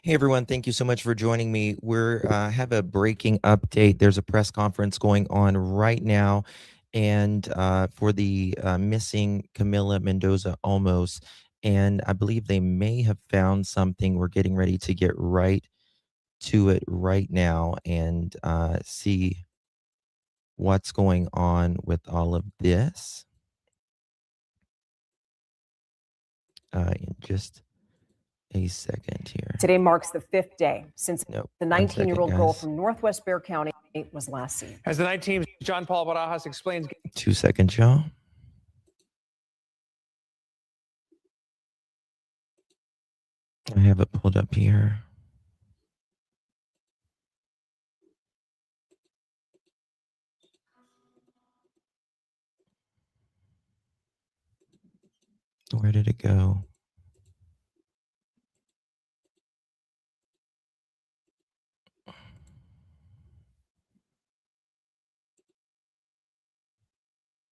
Hey everyone, thank you so much for joining me. We're have a breaking update. There's a press conference going on right now, and for the missing Camila Mendoza Olmos, and I believe they may have found something. We're getting ready to get right to it right now and see what's going on with all of this. In just a second here. Today marks the 5th day since No, the 19-year-old girl from Northwest Bexar County was last seen. As the night team's John Paul Barajas explains. 2 seconds, y'all. I have it pulled up here. Where did it go?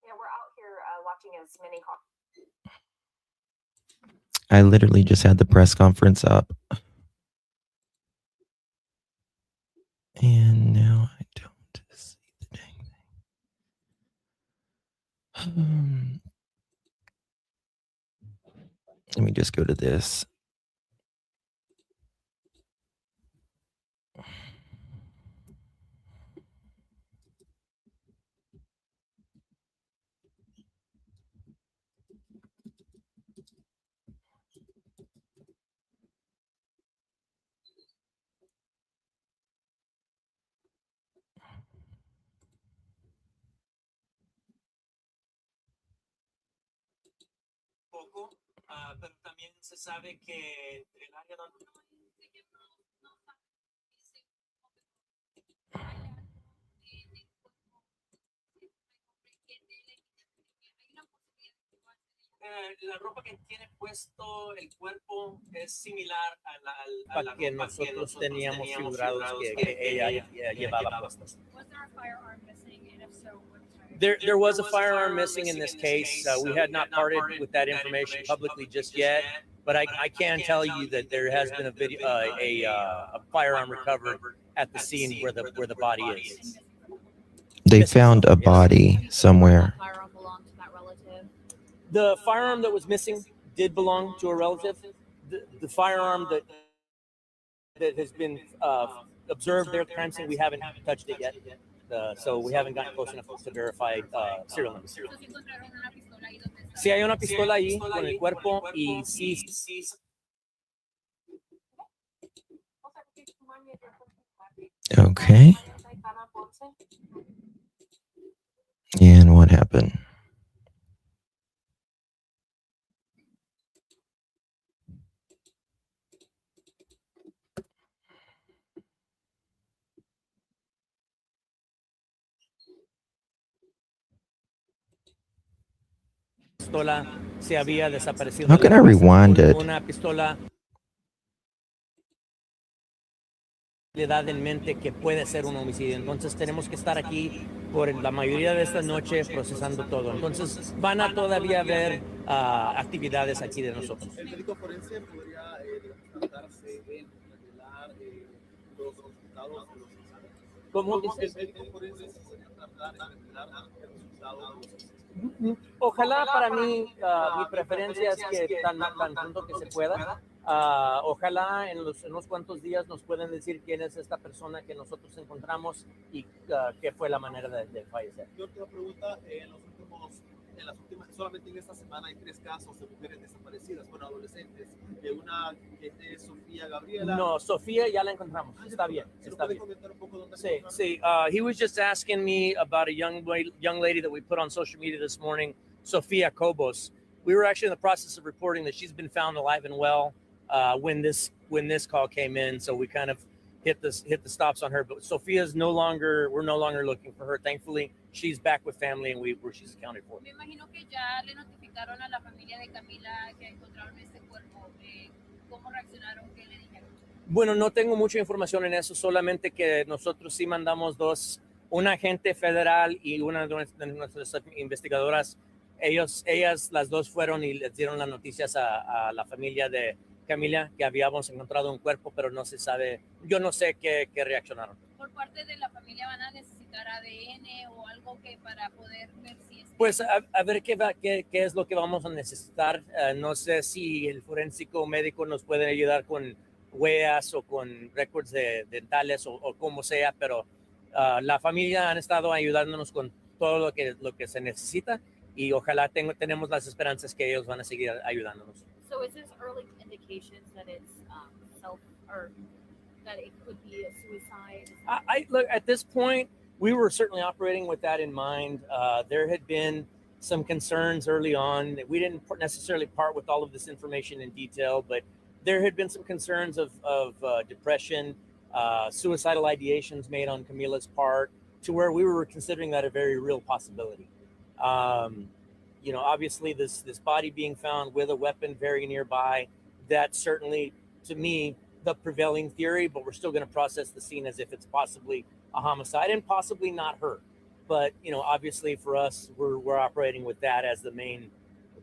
Yeah, we're out here watching as many. I literally just had the press conference up. And now I don't see the dang thing. Let me just go to this. Pero también se sabe que el área donde la ropa que tiene puesto el cuerpo es similar a la que ropa nosotros teníamos figurados que ella llevaba puestas. There was a firearm missing in this case. We had not parted with that information publicly just yet, but I can tell you that there has been a firearm recovered at the scene where the body is. They found a body somewhere. The firearm that was missing did belong to a relative. The firearm that has been observed there at the crime scene, we haven't touched it yet. So we haven't gotten close enough to verify serial numbers. Sí, hay una pistola ahí con el cuerpo y sí. Okay. And what happened? Pistola se había desaparecido. How can I rewind it? Una pistola le da en mente que puede ser un homicidio. Entonces tenemos que estar aquí por la mayoría de esta noche procesando todo. Entonces van a todavía haber actividades aquí de nosotros. ¿El médico forense podría tratarse en revelar los resultados de los exámenes? ¿Cómo dices? ¿El médico forense se podría tratar en revelar el resultado de los exámenes? Ojalá para mí, mi preferencia es que tan pronto que se pueda. Ojalá en unos cuantos días nos pueden decir quién es esta persona que nosotros encontramos y qué fue la manera de fallecer. Yo tengo una pregunta, solamente en esta semana hay 3 casos de mujeres desaparecidas, bueno, adolescentes, de una que es Sofía Gabriela. No, Sofía ya la encontramos, está bien. Está bien. Comentar un poco dónde Sí. He was just asking me about a young lady that we put on social media this morning, Sofia Cobos. We were actually in the process of reporting that she's been found alive and well when this call came in, so we kind of hit the stops on her. But Sofia's we're no longer looking for her. Thankfully, she's back with family and she's accounted for. Me imagino que ya le notificaron a la familia de Camila que encontraron este cuerpo. ¿Cómo reaccionaron? ¿Qué le dijeron? Bueno, no tengo mucha información en eso, solamente que nosotros sí mandamos una agente federal y una de nuestras investigadoras. Ellas las dos fueron y les dieron las noticias a la familia de Camila, que habíamos encontrado un cuerpo, pero no se sabe, yo no sé qué reaccionaron. Por parte de la familia van a necesitar ADN o algo que para poder ver si es... Pues a ver qué es lo que vamos a necesitar. No sé si el forénsico médico nos puede ayudar con huellas o con récords dentales o como sea, pero la familia han estado ayudándonos con todo lo que se necesita y ojalá tenemos las esperanzas que ellos van a seguir ayudándonos. So is this early indications that it's self or that it could be a suicide? I look at this point, we were certainly operating with that in mind. There had been some concerns early on. We didn't necessarily part with all of this information in detail, but there had been some concerns of depression, suicidal ideations made on Camila's part, to where we were considering that a very real possibility. Obviously this body being found with a weapon very nearby, that's certainly, to me, the prevailing theory, but we're still going to process the scene as if it's possibly a homicide and possibly not her. But, obviously for us, we're operating with that as the main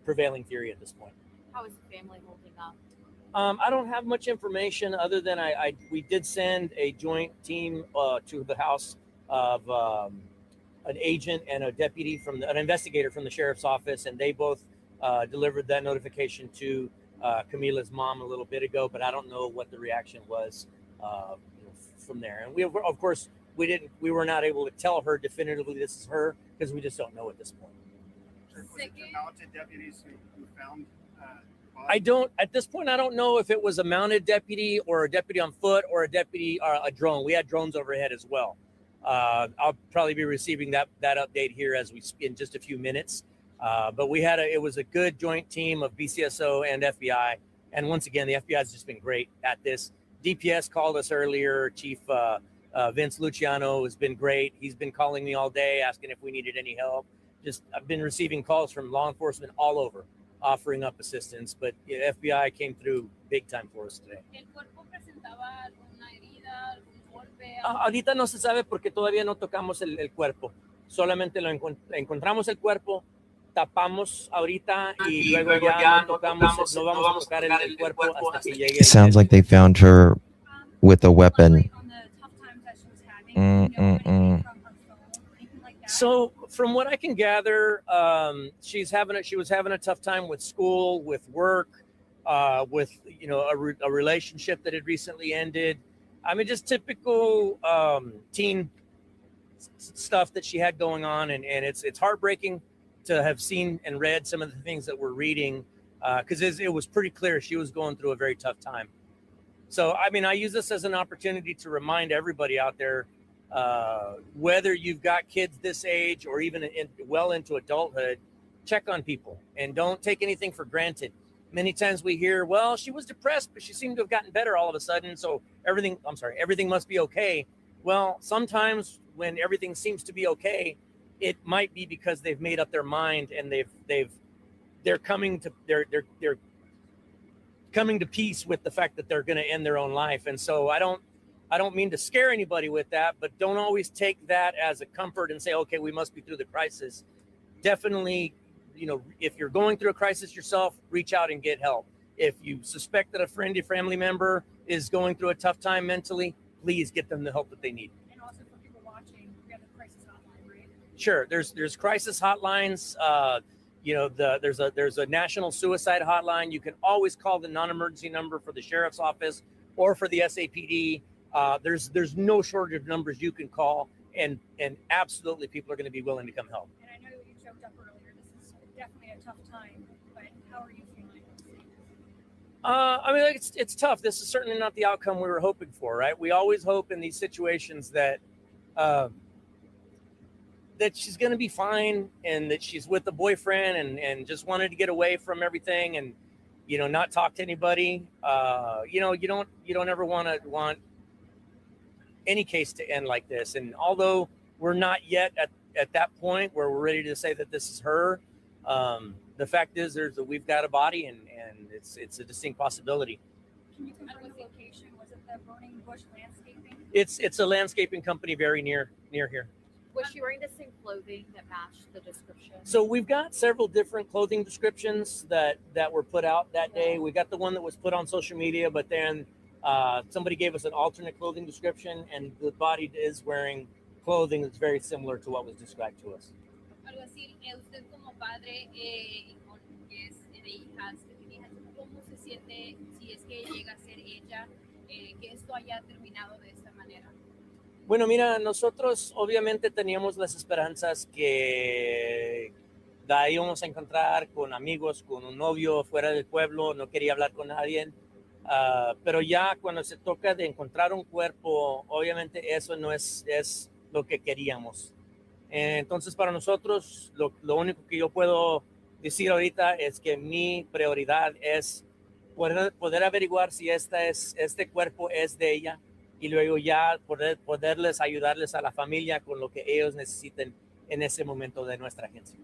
prevailing theory at this point. How is the family holding up? I don't have much information other than we did send a joint team to the house of an agent and a deputy an investigator from the sheriff's office, and they both delivered that notification to Camila's mom a little bit ago, but I don't know what the reaction was from there. And we, of course, we were not able to tell her definitively this is her because we just don't know at this point. Was it the mounted deputies who found? At this point, I don't know if it was a mounted deputy or a deputy on foot or a deputy or a drone. We had drones overhead as well. I'll probably be receiving that update here in just a few minutes. But it was a good joint team of BCSO and FBI. And once again, the FBI has just been great at this. DPS called us earlier. Chief Vince Luciano has been great. He's been calling me all day, asking if we needed any help. I've been receiving calls from law enforcement all over, offering up assistance. But FBI came through big time for us today. ¿El cuerpo presentaba alguna herida, algún golpe? Ahorita no se sabe porque todavía no tocamos el cuerpo. Solamente encontramos el cuerpo, tapamos ahorita y luego ya no vamos a tocar el cuerpo hasta que llegue. It sounds like they found her with a weapon. So from what I can gather, she was having a tough time with school, with work, with a relationship that had recently ended. I mean, just typical teen stuff that she had going on, and it's heartbreaking to have seen and read some of the things that we're reading, because it was pretty clear she was going through a very tough time. So, I mean, I use this as an opportunity to remind everybody out there, whether you've got kids this age or even well into adulthood, check on people and don't take anything for granted. Many times we hear, well, she was depressed, but she seemed to have gotten better all of a sudden. So everything must be okay. Well, sometimes when everything seems to be okay, it might be because they've made up their mind and they're coming to peace with the fact that they're going to end their own life. And so I don't mean to scare anybody with that, but don't always take that as a comfort and say, okay, we must be through the crisis. Definitely, if you're going through a crisis yourself, reach out and get help. If you suspect that a family member is going through a tough time mentally, please get them the help that they need. And also for people watching, we have the crisis hotline, right? Sure. There's crisis hotlines. There's a national suicide hotline. You can always call the non-emergency number for the sheriff's office or for the SAPD. There's no shortage of numbers you can call, and absolutely people are going to be willing to come help. And I know you choked up earlier. This is definitely a tough time, but how are you feeling? I mean, it's tough. This is certainly not the outcome we were hoping for, right? We always hope in these situations that she's going to be fine and that she's with a boyfriend and just wanted to get away from everything and, not talk to anybody. You don't ever want any case to end like this. And although we're not yet at that point where we're ready to say that this is her, the fact is we've got a body and it's a distinct possibility. Can you confirm the location? Was it the Burning Bush Landscaping? It's a landscaping company very near here. Was she wearing the same clothing that matched the description? So we've got several different clothing descriptions that were put out that day. We got the one that was put on social media, but then somebody gave us an alternate clothing description, and the body is wearing clothing that's very similar to what was described to us. Algo así, usted como padre que es de hijas, que tiene hijas, ¿cómo se siente si es que llega a ser ella, que esto haya terminado de esta manera? Bueno, mira, nosotros obviamente teníamos las esperanzas que la íbamos a encontrar con amigos, con un novio fuera del pueblo, no quería hablar con nadie, pero ya cuando se toca de encontrar un cuerpo, obviamente eso no es lo que queríamos. Entonces para nosotros lo único que yo puedo decir ahorita es que mi prioridad es poder averiguar si este cuerpo es de ella, y luego ya poderles ayudarles a la familia con lo que ellos necesiten en ese momento de nuestra agencia.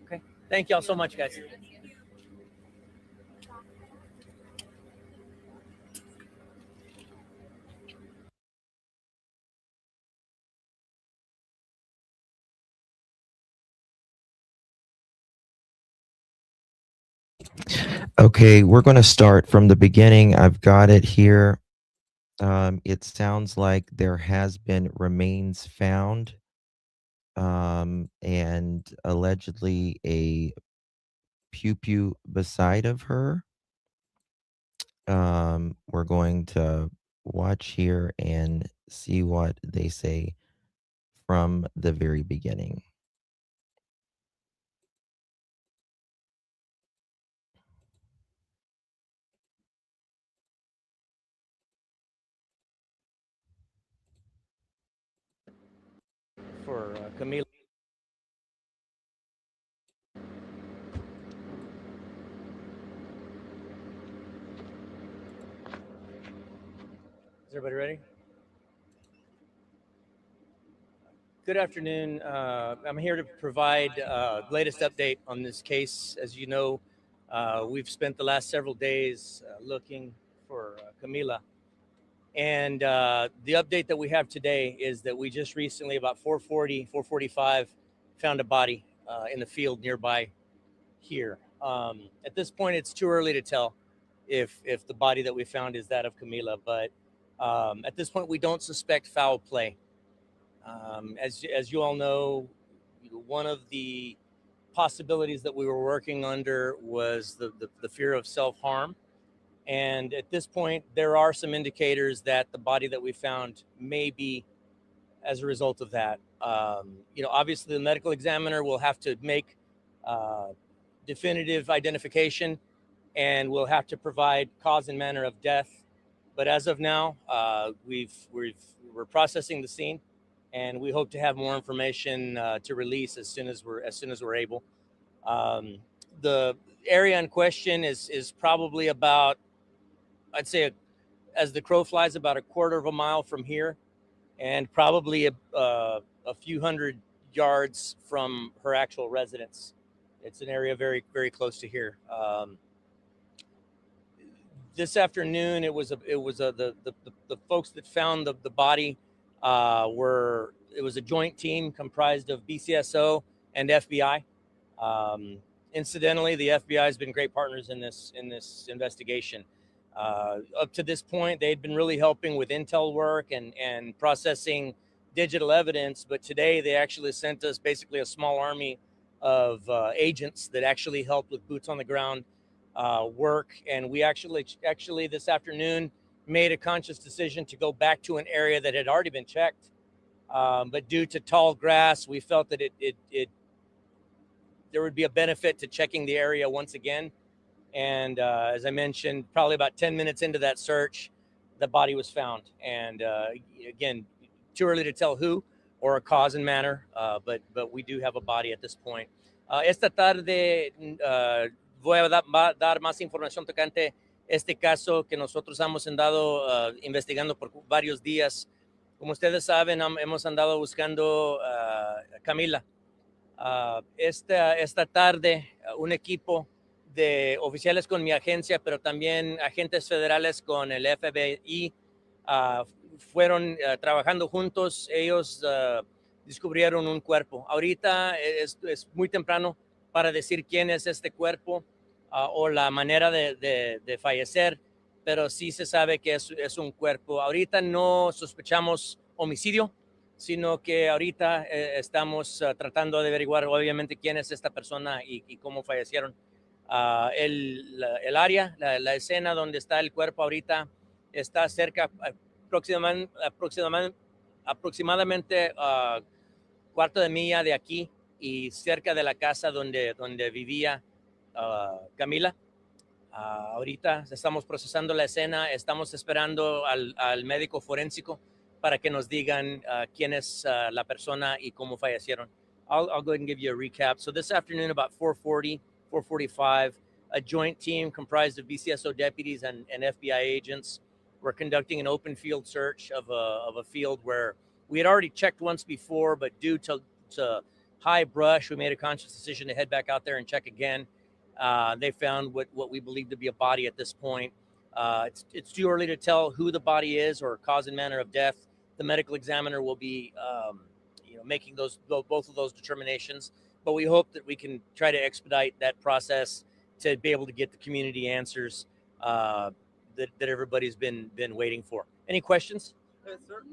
Okay. Thank you all so much, guys. Okay, we're going to start from the beginning. I've got it here. It sounds like there has been remains found, and allegedly a pew beside of her. We're going to watch here and see what they say from the very beginning. For Camila. Is everybody ready? Good afternoon. I'm here to provide latest update on this case. As you know, we've spent the last several days looking for Camila. And the update that we have today is that we just recently, about 4:40, 4:45, found a body in the field nearby here. At this point, it's too early to tell if the body that we found is that of Camila, but at this point, we don't suspect foul play. As you all know, one of the possibilities that we were working under was the fear of self-harm. And at this point, there are some indicators that the body that we found may be as a result of that. Obviously, the medical examiner will have to make definitive identification, and we'll have to provide cause and manner of death. But as of now, we're processing the scene, and we hope to have more information to release as soon as we're able. The area in question is probably about, I'd say, as the crow flies, about a quarter of a mile from here, and probably a few hundred yards from her actual residence. It's an area very, very close to here. This afternoon, it was the folks that found the body it was a joint team comprised of BCSO and FBI. Incidentally, the FBI has been great partners in this investigation. Up to this point, they'd been really helping with intel work and processing digital evidence, but today they actually sent us basically a small army of agents that actually helped with boots on the ground work. And we actually this afternoon made a conscious decision to go back to an area that had already been checked. But due to tall grass, we felt that there would be a benefit to checking the area once again. And as I mentioned, probably about 10 minutes into that search, the body was found. And again, too early to tell who or a cause and manner, but we do have a body at this point. Esta tarde voy a dar más información tocante este caso que nosotros hemos andado investigando por varios días. Como ustedes saben, hemos andado buscando a Camila. Esta tarde, un equipo de oficiales con mi agencia, pero también agentes federales con el FBI, fueron trabajando juntos, ellos descubrieron un cuerpo. Ahorita es muy temprano para decir quién es este cuerpo o la manera de fallecer, pero sí se sabe que es un cuerpo. Ahorita no sospechamos homicidio, sino que ahorita estamos tratando de averiguar obviamente quién es esta persona y cómo fallecieron. El área, la escena donde está el cuerpo ahorita está cerca, aproximadamente cuarto de milla de aquí y cerca de la casa donde vivía Camila. Ahorita estamos procesando la escena, estamos esperando al médico forénsico para que nos digan quién es la persona y cómo fallecieron. I'll go ahead and give you a recap. So this afternoon about 4:40, 4:45, a joint team comprised of BCSO deputies and FBI agents were conducting an open field search of a field where we had already checked once before, but due to high brush, we made a conscious decision to head back out there and check again. They found what we believe to be a body at this point. It's too early to tell who the body is or cause and manner of death. The medical examiner will be making both of those determinations, but we hope that we can try to expedite that process to be able to get the community answers that everybody's been waiting for. Any questions? Sir,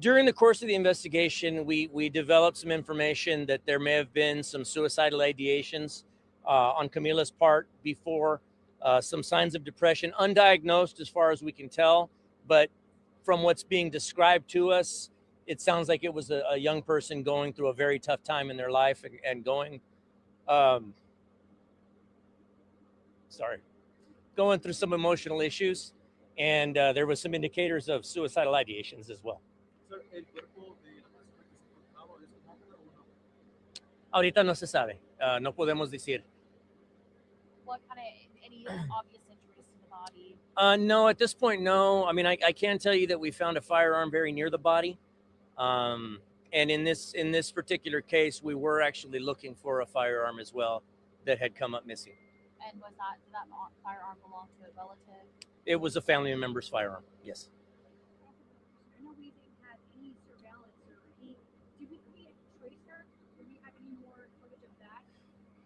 During the course of the investigation, we developed some information that there may have been some suicidal ideations on Camila's part before, some signs of depression, undiagnosed as far as we can tell, but from what's being described to us, it sounds like it was a young person going through a very tough time in their life and going through some emotional issues, and there was some indicators of suicidal ideations as well. sir, el cuerpo de la persona que se encontraba es un hombre o una mujer. Ahorita no se sabe, no podemos decir. What kind of any obvious injuries to the body? No, at this point, no. I mean, I can tell you that we found a firearm very near the body. And in this particular case, we were actually looking for a firearm as well that had come up missing. And did that firearm belong to a relative? It was a family member's firearm, yes. I know we didn't have any surveillance or any. Did we trace her? Did we have any more footage of that?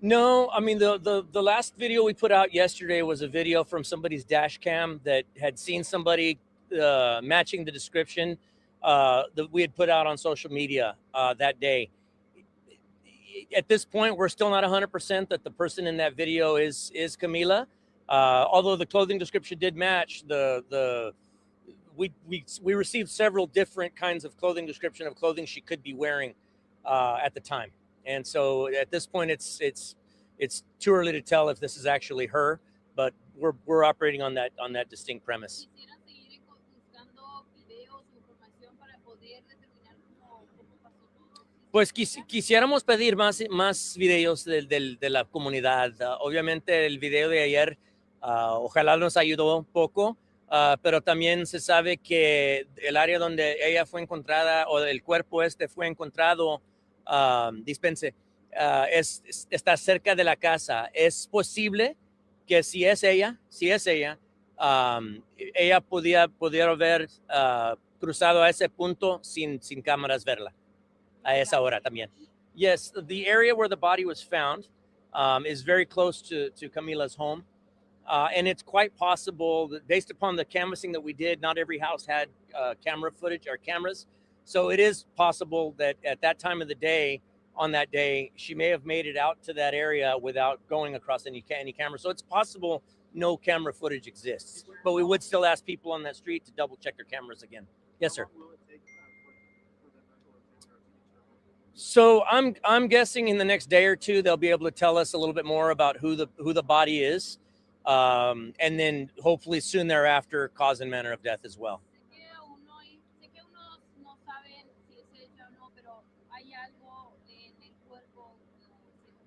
No, I mean, the last video we put out yesterday was a video from somebody's dash cam that had seen somebody matching the description that we had put out on social media that day. At this point, we're still not 100% that the person in that video is Camila. Although the clothing description did match, we received several different kinds of clothing description of clothing she could be wearing at the time. And so at this point, it's too early to tell if this is actually her, but we're operating on that distinct premise. Quisieran seguir buscando videos o información para poder determinar cómo pasó todo. Pues quisiéramos pedir más videos de la comunidad. Obviamente el video de ayer ojalá nos ayudó un poco, pero también se sabe que el área donde ella fue encontrada o el cuerpo fue encontrado, está cerca de la casa. Es posible que si es ella, ella pudiera haber cruzado a ese punto sin cámaras verla a esa hora también. Yes, the area where the body was found is very close to Camila's home. And it's quite possible that based upon the canvassing that we did, not every house had camera footage or cameras. So it is possible that at that time of the day, on that day, she may have made it out to that area without going across any camera. So it's possible no camera footage exists, but we would still ask people on that street to double check their cameras again. Yes, sir. How long will it take for the medical examiner to determine? So I'm guessing in the next day or two, they'll be able to tell us a little bit more about who the body is. And then hopefully soon thereafter, cause and manner of death as well. Sé que unos no saben si es ella o no, pero hay algo en el cuerpo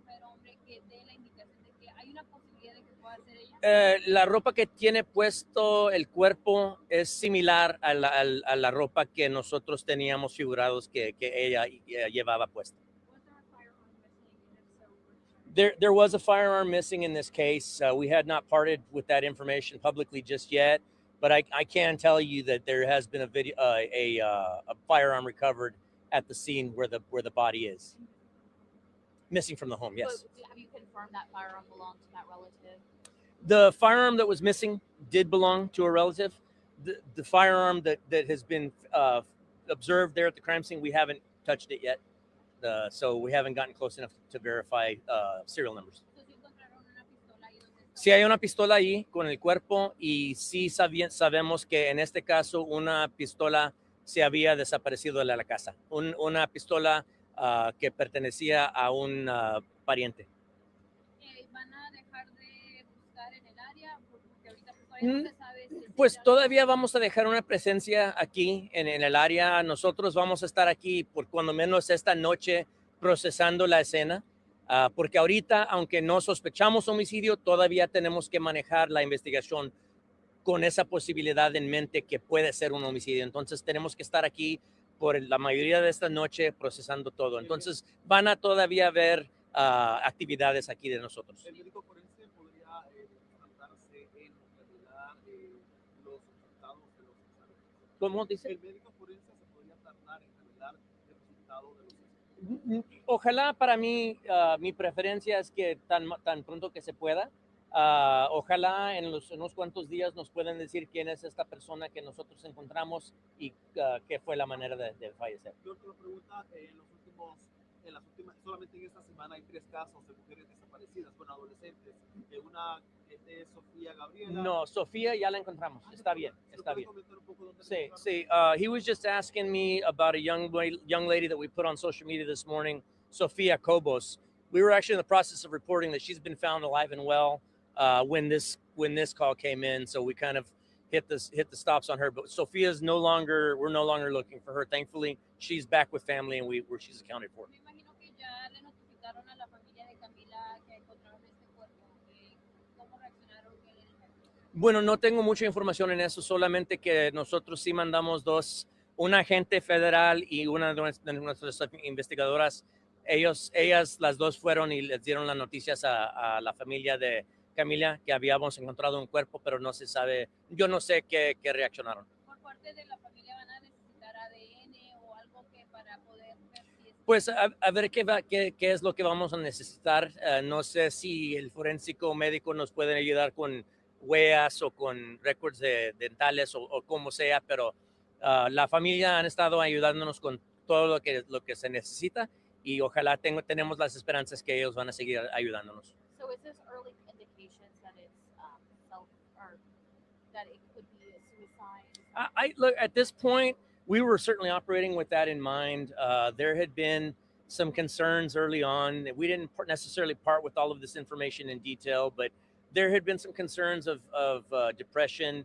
del hombre que dé la indicación de que hay una posibilidad de que pueda ser ella. La ropa que tiene puesto el cuerpo es similar a la ropa que nosotros teníamos figurados que ella llevaba puesta. Was there a firearm missing? And if so, There was a firearm missing in this case. We had not parted with that information publicly just yet, but I can tell you that there has been a firearm recovered at the scene where the body is missing from the home. Yes. But have you confirmed that firearm belonged to that relative? The firearm that was missing did belong to a relative. The firearm that has been observed there at the crime scene, we haven't touched it yet. So we haven't gotten close enough to verify serial numbers. So, si encontraron una pistola ahí donde está. Sí hay una pistola ahí con el cuerpo y sí sabemos que en este caso una pistola se había desaparecido de la casa. Una pistola que pertenecía a un pariente. ¿Van a dejar de buscar en el área? Porque ahorita pues, todavía no se sabe si Pues ya- todavía vamos a dejar una presencia aquí en el área. Nosotros vamos a estar aquí por cuando menos esta noche procesando la escena, porque ahorita, aunque no sospechamos homicidio, todavía tenemos que manejar la investigación con esa posibilidad en mente que puede ser un homicidio. Entonces tenemos que estar aquí por la mayoría de esta noche procesando todo. Entonces van a todavía haber actividades aquí de nosotros. El médico forense podría tratarse en revelar los resultados de los exámenes. ¿Cómo dice? El médico forense se podría tardar en revelar el resultado de los exámenes. Ojalá para mí, mi preferencia es que tan pronto que se pueda. Ojalá en unos cuantos días nos puedan decir quién es esta persona que nosotros encontramos y qué fue la manera de fallecer. Yo te lo pregunta, solamente en esta semana hay 3 casos de mujeres desaparecidas, bueno, adolescentes. Una de Sofía Gabriela. No, Sofía ya la encontramos. Está bien, está bien. ¿Puedes comentar un poco dónde la Sí, encontraron? sí. He was just asking me about a young lady that we put on social media this morning, Sofia Cobos. We were actually in the process of reporting that she's been found alive and well when this call came in, so we kind of hit the stops on her. But Sofia's we're no longer looking for her. Thankfully, she's back with family and she's accounted for. Me imagino que ya le notificaron a la familia de Camila que encontraron este cuerpo. ¿Cómo reaccionaron? ¿Qué le dijeron? Bueno, no tengo mucha información en eso, solamente que nosotros sí mandamos un agente federal y una de nuestras investigadoras. Ellas las dos fueron y les dieron las noticias a la familia de Camila que habíamos encontrado un cuerpo, pero no se sabe, yo no sé qué reaccionaron. Por parte de la familia van a necesitar ADN o algo que para poder ver si es... Pues a ver qué es lo que vamos a necesitar. No sé si el forénsico médico nos puede ayudar con huellas o con récords dentales o como sea, pero la familia han estado ayudándonos con todo lo que se necesita y ojalá tenemos las esperanzas que ellos van a seguir ayudándonos. So is this early indications that it's or that it could be a suicide? I look at this point, we were certainly operating with that in mind. There had been some concerns early on. We didn't necessarily part with all of this information in detail, but there had been some concerns of depression,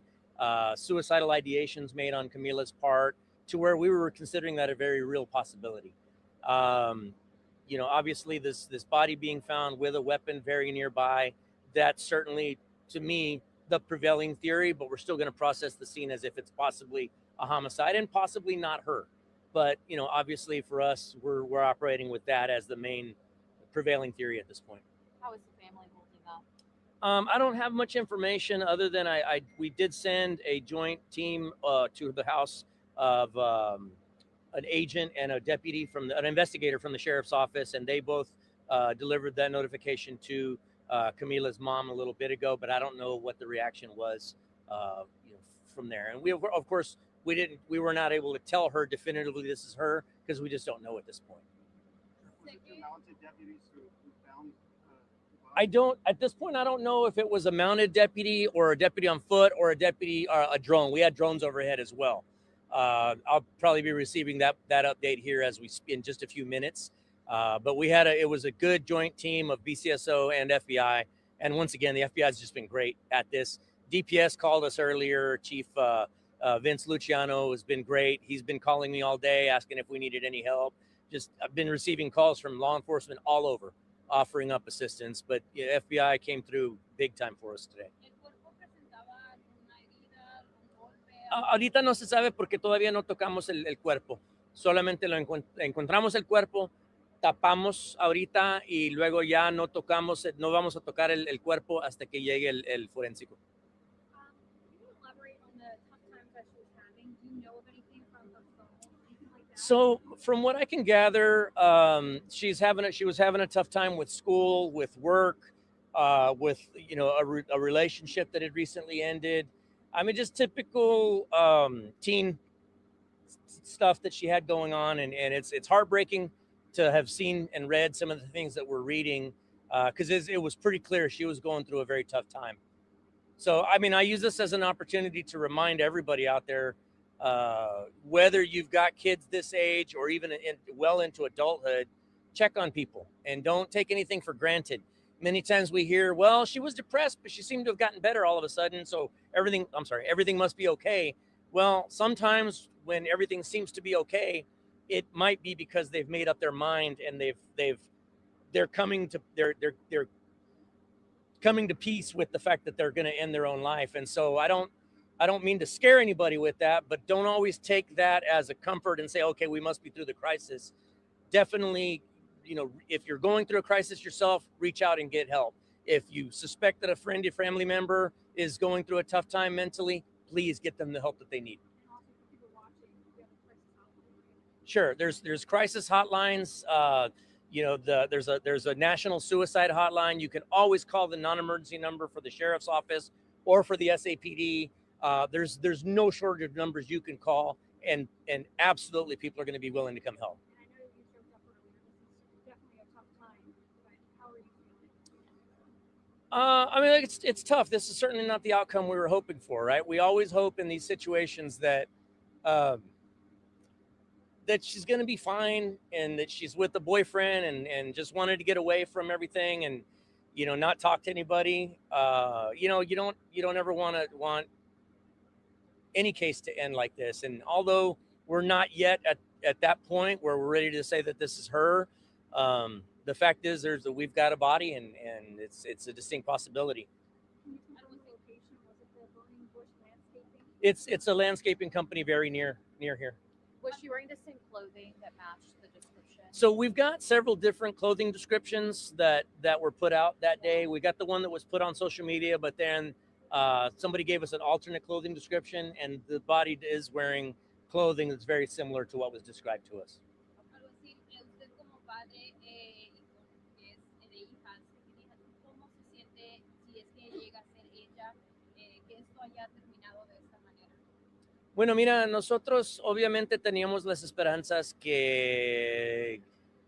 suicidal ideations made on Camila's part, to where we were considering that a very real possibility. Obviously this body being found with a weapon very nearby, that's certainly, to me, the prevailing theory, but we're still going to process the scene as if it's possibly a homicide and possibly not her. But, obviously for us, we're operating with that as the main prevailing theory at this point. How is the family holding up? I don't have much information other than we did send a joint team to the house of an agent and a deputy an investigator from the sheriff's office, and they both delivered that notification to Camila's mom a little bit ago, but I don't know what the reaction was from there. And we, of course, we were not able to tell her definitively this is her because we just don't know at this point. At this point, I don't know if it was a mounted deputy or a deputy on foot or a deputy or a drone. We had drones overhead as well. I'll probably be receiving that update here in just a few minutes. But it was a good joint team of BCSO and FBI. And once again, the FBI has just been great at this. DPS called us earlier. Chief Vince Luciano has been great. He's been calling me all day, asking if we needed any help. I've been receiving calls from law enforcement all over, offering up assistance. But FBI came through big time for us today. Ahorita no se sabe porque todavía no tocamos el cuerpo. Solamente encontramos el cuerpo. tapamos ahorita y luego ya no tocamos, no vamos a tocar el cuerpo hasta que llegue el forénsico. Can you elaborate on the tough times that she was having? Do you know of anything from her phone, anything like that? So from what I can gather, she was having a tough time with school, with work, with a relationship that had recently ended. I mean, just typical teen stuff that she had going on, and it's heartbreaking to have seen and read some of the things that we're reading, because it was pretty clear she was going through a very tough time. So, I mean, I use this as an opportunity to remind everybody out there, whether you've got kids this age or even well into adulthood, check on people and don't take anything for granted. Many times we hear, well, she was depressed, but she seemed to have gotten better all of a sudden. So everything must be okay. Well, sometimes when everything seems to be okay, it might be because they've made up their mind and they're coming to peace with the fact that they're going to end their own life. And so I don't mean to scare anybody with that, but don't always take that as a comfort and say, okay, we must be through the crisis. Definitely, if you're going through a crisis yourself, reach out and get help. If you suspect that a friend or family member is going through a tough time mentally, please get them the help that they need. And also for people watching, we have a crisis hotline. Sure, there's crisis hotlines. There's a national suicide hotline. You can always call the non-emergency number for the sheriff's office or for the SAPD. There's no shortage of numbers you can call, and absolutely people are going to be willing to come help. And I know you joked up earlier. This is definitely a tough time, but how are you feeling? I mean, it's tough. This is certainly not the outcome we were hoping for, right? We always hope in these situations that that she's going to be fine and that she's with the boyfriend and just wanted to get away from everything and not talk to anybody. You don't ever want any case to end like this. And although we're not yet at that point where we're ready to say that this is her, the fact is we've got a body and it's a distinct possibility. Can you confirm the location? Was it the Burning Bush Landscaping? It's a landscaping company very near here. Was she wearing the same clothing that matched the description? So we've got several different clothing descriptions that were put out that day. We got the one that was put on social media, but then somebody gave us an alternate clothing description, and the body is wearing clothing that's very similar to what was described to us. Algo así, usted como padre y que es de hijas, ¿cómo se siente si es que llega a ser ella que esto haya terminado de esta manera? Bueno, mira, nosotros obviamente teníamos las esperanzas que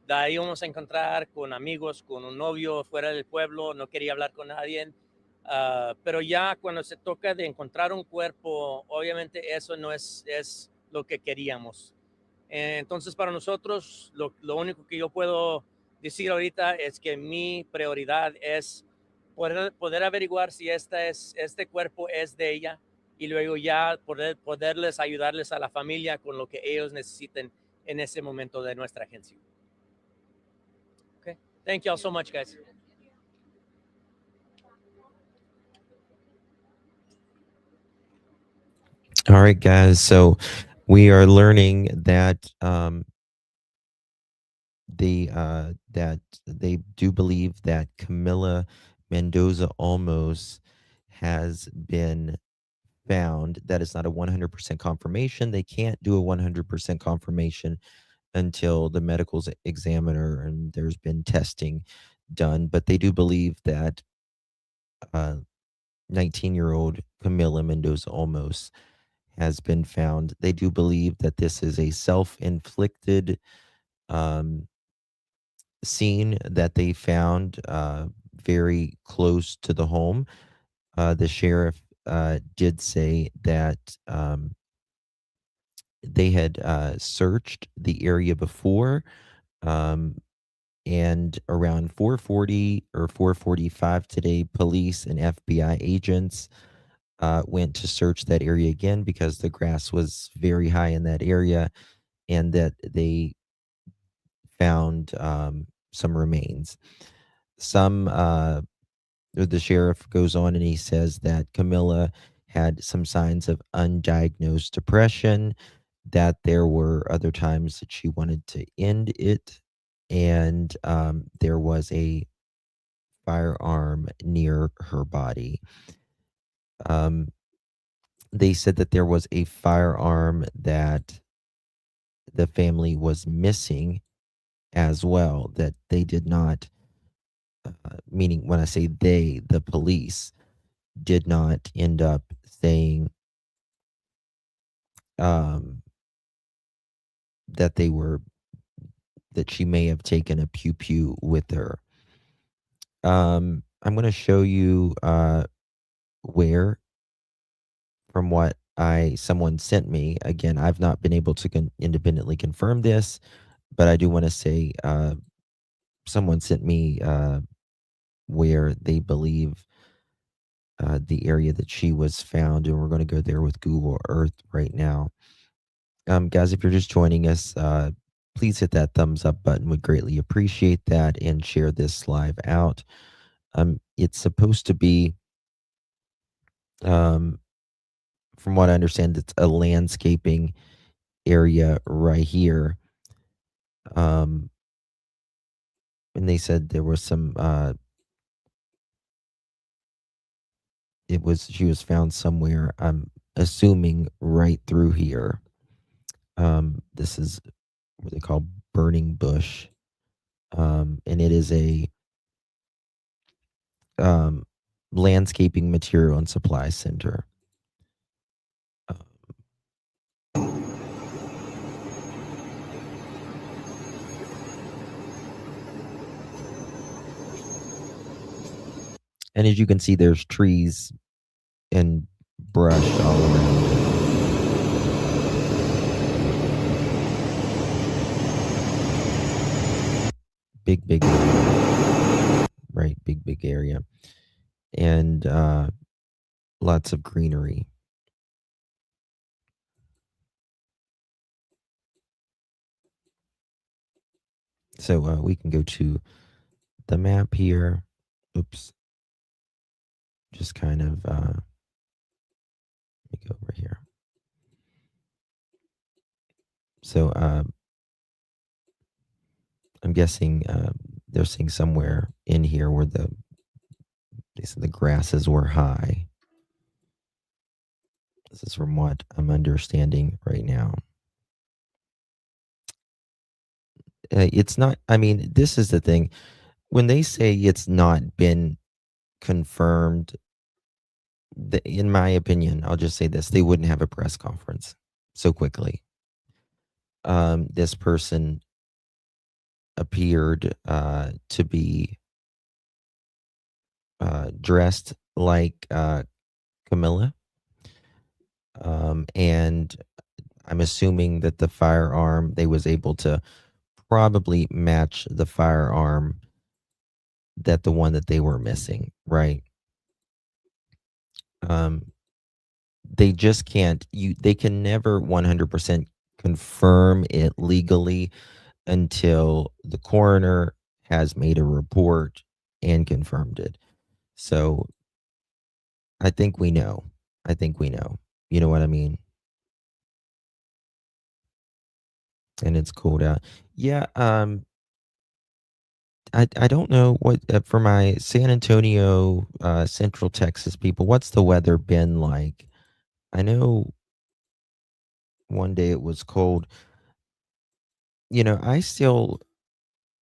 la íbamos a encontrar con amigos, con un novio fuera del pueblo, no quería hablar con nadie, pero ya cuando se toca de encontrar un cuerpo, obviamente eso no es lo que queríamos. Entonces para nosotros lo único que yo puedo decir ahorita es que mi prioridad es poder averiguar si este cuerpo es de ella y luego ya poderles ayudarles a la familia con lo que ellos necesiten en ese momento de nuestra agencia. Okay. Thank you all so much, guys. All right, guys. So we are learning that that they do believe that Camila Mendoza Olmos has been found. That is not a 100% confirmation. They can't do a 100% confirmation until the medical examiner and there's been testing done. But they do believe that 19-year-old Camila Mendoza Olmos has been found. They do believe that this is a self-inflicted scene that they found very close to the home. The sheriff did say that they had searched the area before, and around 4:40 or 4:45 today, police and FBI agents went to search that area again because the grass was very high in that area, and that they found some remains. The sheriff goes on and he says that Camila had some signs of undiagnosed depression, that there were other times that she wanted to end it, and there was a firearm near her body. They said that there was a firearm that the family was missing as well, that they did not, meaning when I say they, the police, did not end up saying that that she may have taken a pew pew with her. I'm going to show you where, from what someone sent me. Again, I've not been able to independently confirm this, but I do want to say someone sent me where they believe the area that she was found, and we're going to go there with Google Earth right now. Guys, if you're just joining us, please hit that thumbs up button. Would greatly appreciate that, and share this live out. It's supposed to be, from what I understand, it's a landscaping area right here. And they said there was some. She was found somewhere. I'm assuming right through here. This is what they call burning bush, and it is a landscaping material and supply center. And as you can see, there's trees and brush all around it. Big area. Right, big area. And lots of greenery. So we can go to the map here. Oops. Just kind of, let me go over here. So I'm guessing they're saying somewhere in here where they said the grasses were high. This is from what I'm understanding right now. It's not, I mean, this is the thing. When they say it's not been confirmed, in my opinion, I'll just say this, they wouldn't have a press conference so quickly. This person appeared to be dressed like Camila. And I'm assuming that the firearm, they was able to probably match the firearm that the one that they were missing, right? They just can't, they can never 100% confirm it legally until the coroner has made a report and confirmed it. So I think we know. You know what I mean? And it's cold out. Yeah, I don't know what, for my San Antonio, Central Texas people, what's the weather been like? I know one day it was cold. I still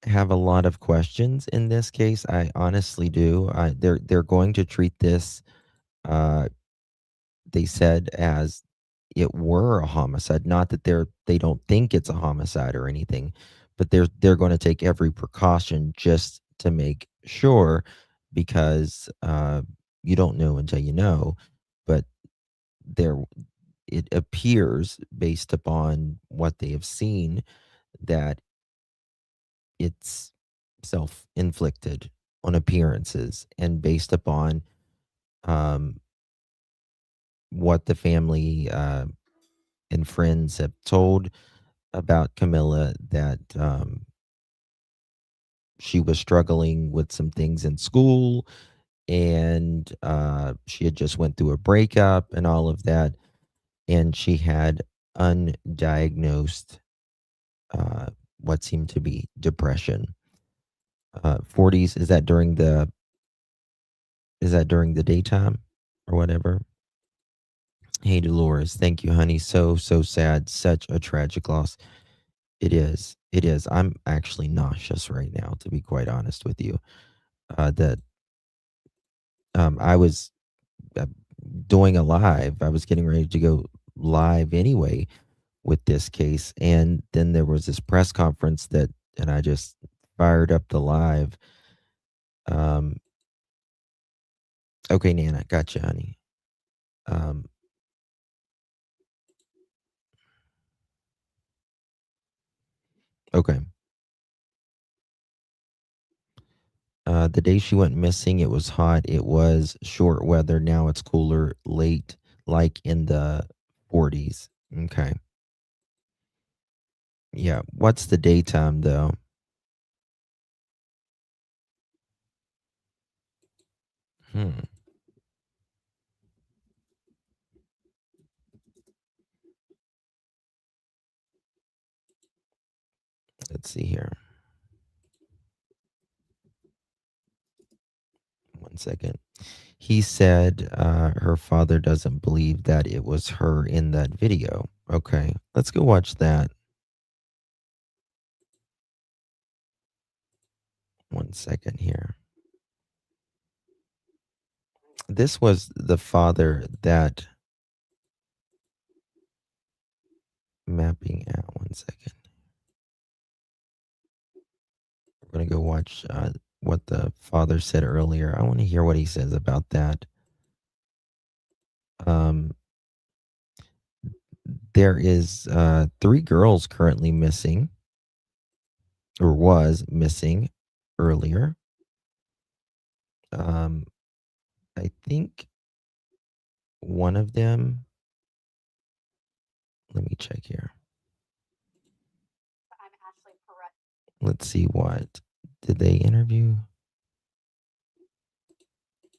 have a lot of questions in this case. I honestly do. They're going to treat this, they said, as it were a homicide. Not that they don't think it's a homicide or anything, but they're going to take every precaution just to make sure, because you don't know until you know. But it appears, based upon what they have seen, that it's self-inflicted on appearances, and based upon what the family and friends have told about Camilla, that she was struggling with some things in school, and she had just went through a breakup and all of that, and she had undiagnosed what seemed to be depression. 40s, is that during the daytime or whatever? Hey Dolores, thank you, honey. So sad. Such a tragic loss. It is. It is. I'm actually nauseous right now, to be quite honest with you. That I was uh, doing a live. I was getting ready to go live anyway with this case, and then there was this press conference and I just fired up the live. Um, okay, Nana, gotcha, honey. Um, okay. The day she went missing, it was hot. It was short weather. Now it's cooler, late, like in the 40s. Okay. Yeah. What's the daytime though? Hmm. Let's see here. 1 second. He said her father doesn't believe that it was her in that video. Okay. Let's go watch that. 1 second here. This was the father that mapping out. 1 second. We're going to go watch what the father said earlier. I want to hear what he says about that. Um, there is 3 girls currently missing, or was missing earlier. I think one of them. Let me check here. Let's see what did they interview.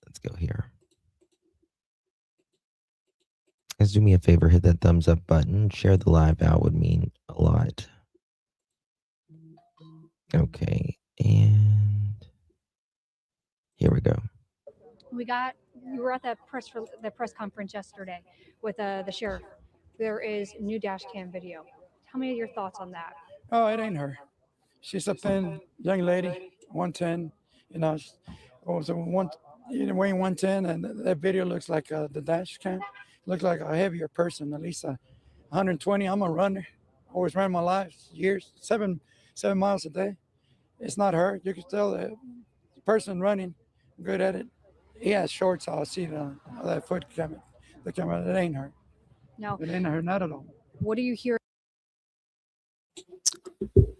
Let's go here. Guys, do me a favor, hit that thumbs up button. Share the live out would mean a lot. Okay, and here we go. You were at the press conference yesterday with the sheriff. There is new dash cam video. Tell me your thoughts on that. Oh, it ain't her. She's a thin young lady, 110. You know, was weighing 110, and that video looks like the dash cam. Looks like a heavier person, at least 120. I'm a runner, always ran my life, years, 7 miles a day. It's not her. You can tell the person running, good at it. He has shorts. I'll see that foot coming. The camera. It ain't her. No. It ain't her. Not at all. What do you hear?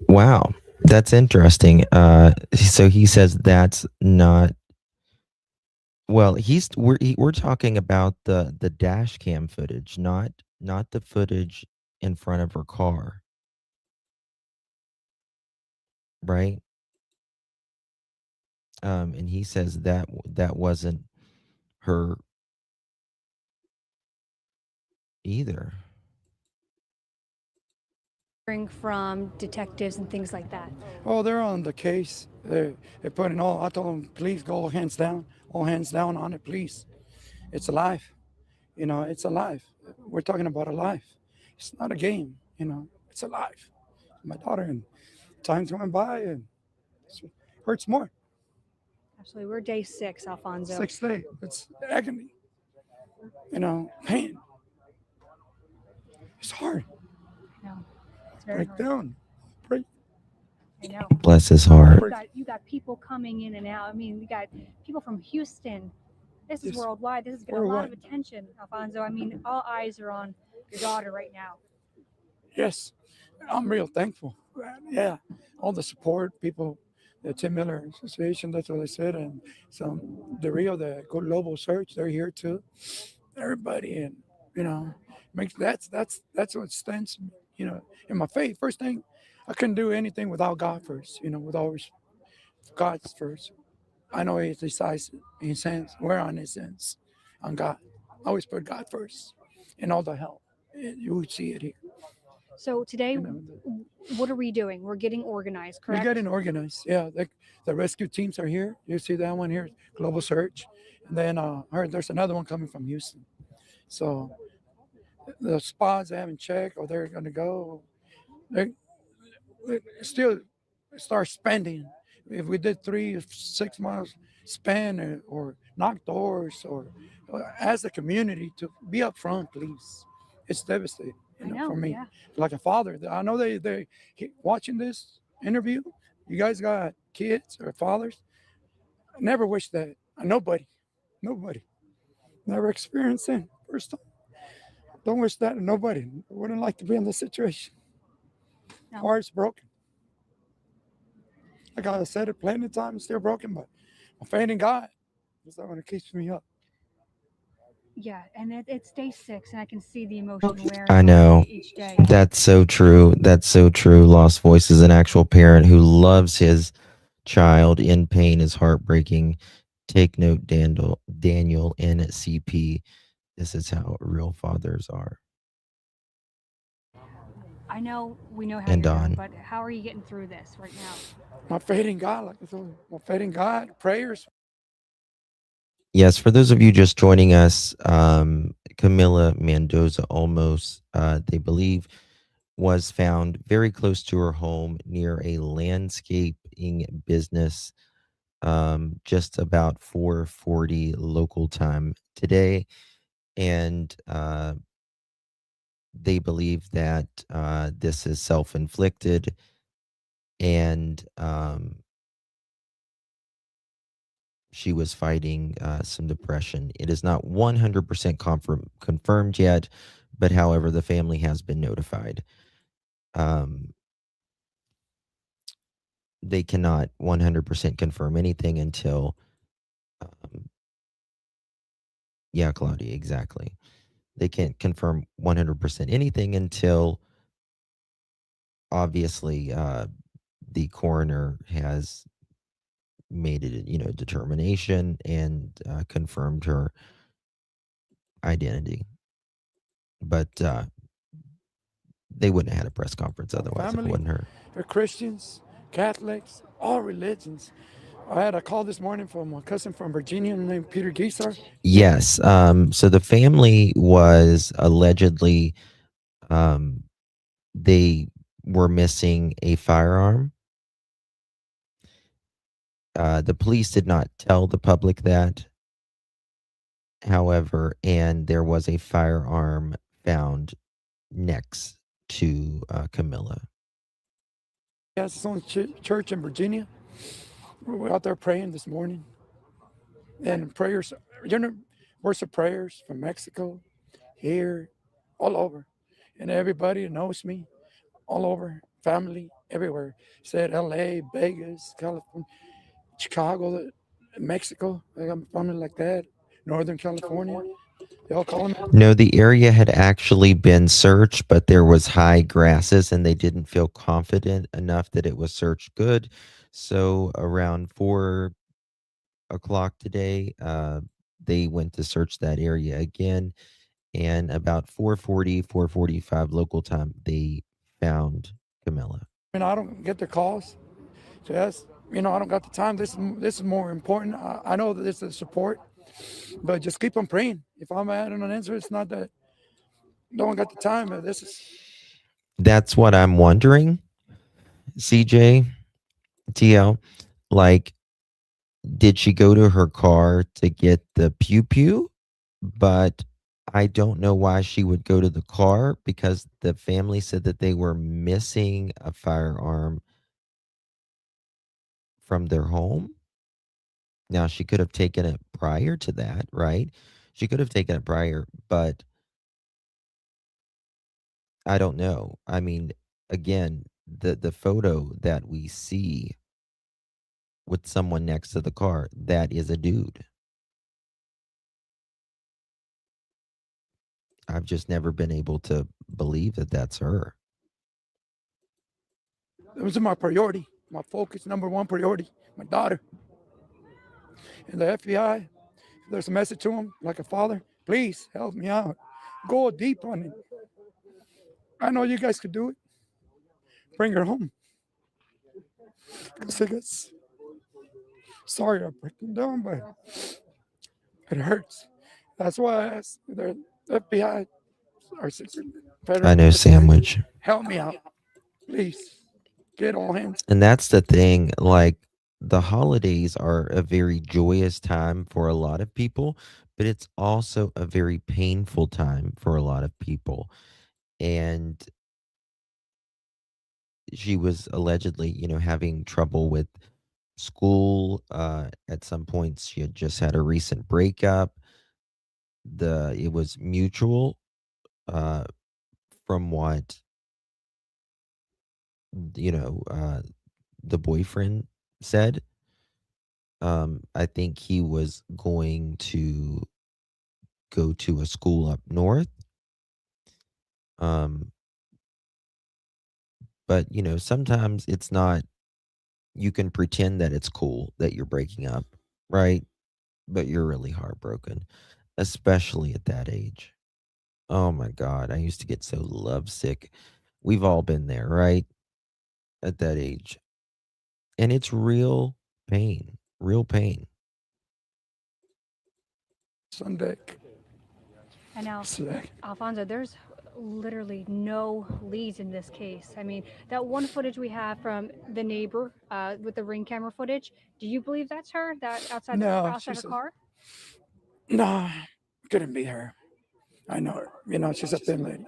Wow, that's interesting. So he says that's not. Well, we're talking about the dash cam footage, not the footage in front of her car, right? And he says that wasn't her either. From detectives and things like that? Oh, they're on the case. They're putting all. I told them, please go all hands down on it, please. It's alive. You know, it's alive. We're talking about a life. It's not a game. You know, it's alive. My daughter, and time's going by, and it hurts more. Absolutely. We're day 6, Alfonso. 6th day. It's agony. You know, pain. It's hard. No, it's very Break hard. down. Break. I know. Bless his heart. You got people coming in and out. I mean, you got people from Houston. This is Yes. worldwide. This is getting a lot Worldwide. of attention, Alfonso. I mean, all eyes are on your daughter right now. Yes, I'm real thankful. Yeah, all the support, people, the Tim Miller Association, that's what I said, and the global search, they're here too. Everybody, and you know, makes that's what stands, you know, in my faith. First thing, I couldn't do anything without God first. You know, with always God's first. I know He decides His hands. We're on His hands, on God. I always put God first, and all the help. You would see it here. So today, You know, what are we doing? We're getting organized, we're correct? getting organized. Yeah, the rescue teams are here. You see that one here, Global Search, and then I heard there's another one coming from Houston. So the spots I haven't checked, or they're going to go. They still start spending. If we did 3 or 6 miles span or knock doors or as a community to be upfront, please. It's devastating, I know, for me. yeah. Like a father, I know they watching this interview. You guys got kids or fathers. I never wish that. Nobody, never experienced it. First time. Don't wish that to nobody. I wouldn't like to be in this situation. No. Heart's broken. Like I said it plenty of times, still broken, but my faith in God is the one that keeps me up. Yeah, and it's day 6, and I can see the emotion wearing I on know. me each day. That's so true. That's so true. Lost Voice is an actual parent who loves his child. In pain is heartbreaking. Take note, Daniel NCP. This is how real fathers are. I know we know how And you're doing, Don. but how are you getting through this right now? My faith in God, like I told you, my faith in God, prayers. Yes, for those of you just joining us, Camila Mendoza Olmos, they believe, was found very close to her home near a landscaping business, just about 4:40 local time today, and they believe that this is self-inflicted, and she was fighting some depression. It is not 100% confirmed yet, but however, the family has been notified. They cannot 100% confirm anything until, yeah, Claudia, exactly. They can't confirm 100% anything until, obviously, the coroner has made it, determination and confirmed her identity. But they wouldn't have had a press conference otherwise if it Family, wasn't her. they're Christians, Catholics, all religions. I had a call this morning from a cousin from Virginia named Peter Geisar. Yes. So the family was allegedly, they were missing a firearm. The police did not tell the public that, however, and there was a firearm found next to Camilla. He has his own church in Virginia. We're out there praying this morning. And prayers, words of prayers from Mexico, here, all over. And everybody that knows me, all over, family, everywhere. Said LA, Vegas, California, Chicago, Mexico. I got family like that. Northern California. They all call me. No, the area had actually been searched, but there was high grasses and they didn't feel confident enough that it was searched good. So around 4 o'clock today, they went to search that area again. And about 4:40, 4:45 local time, they found Camilla. I don't get the calls. So that's, I don't got the time. This is more important. I know that this is support, but just keep on praying. If I'm at an answer, it's not that no one got the time. But this is. That's what I'm wondering, CJ, TL. Like, did she go to her car to get the pew pew? But I don't know why she would go to the car because the family said that they were missing a firearm from their home. Now, she could have taken it prior to that, right? She could have taken it prior, but I don't know. I mean, again, the photo that we see with someone next to the car, that is a dude. I've just never been able to believe that that's her. It was my priority, my focus, number one priority, my daughter. And the FBI, if there's a message to them, like a father, please help me out. Go deep on it. I know you guys could do it. Bring her home. I guess, sorry I'm breaking down, but it hurts. That's why I asked the FBI or secret federal I know, Sandwich. help me out, please. Get on hands. And that's the thing. Like, the holidays are a very joyous time for a lot of people, but it's also a very painful time for a lot of people. And she was allegedly, having trouble with school. At some points, she had just had a recent breakup. It was mutual, uh, from what the boyfriend said. I think he was going to go to a school up north. Um, but sometimes it's not. You can pretend that it's cool that you're breaking up, right? But you're really heartbroken, especially at that age. Oh my God, I used to get so lovesick. We've all been there, right? At that age. And it's real pain, real pain. Sunday. And now, Sick. Alfonso, there's literally no leads in this case. I mean, that one footage we have from the neighbor with the ring camera footage, do you believe that's her? That outside, No, outside her car? No, couldn't be her. I know her. She's a thin lady.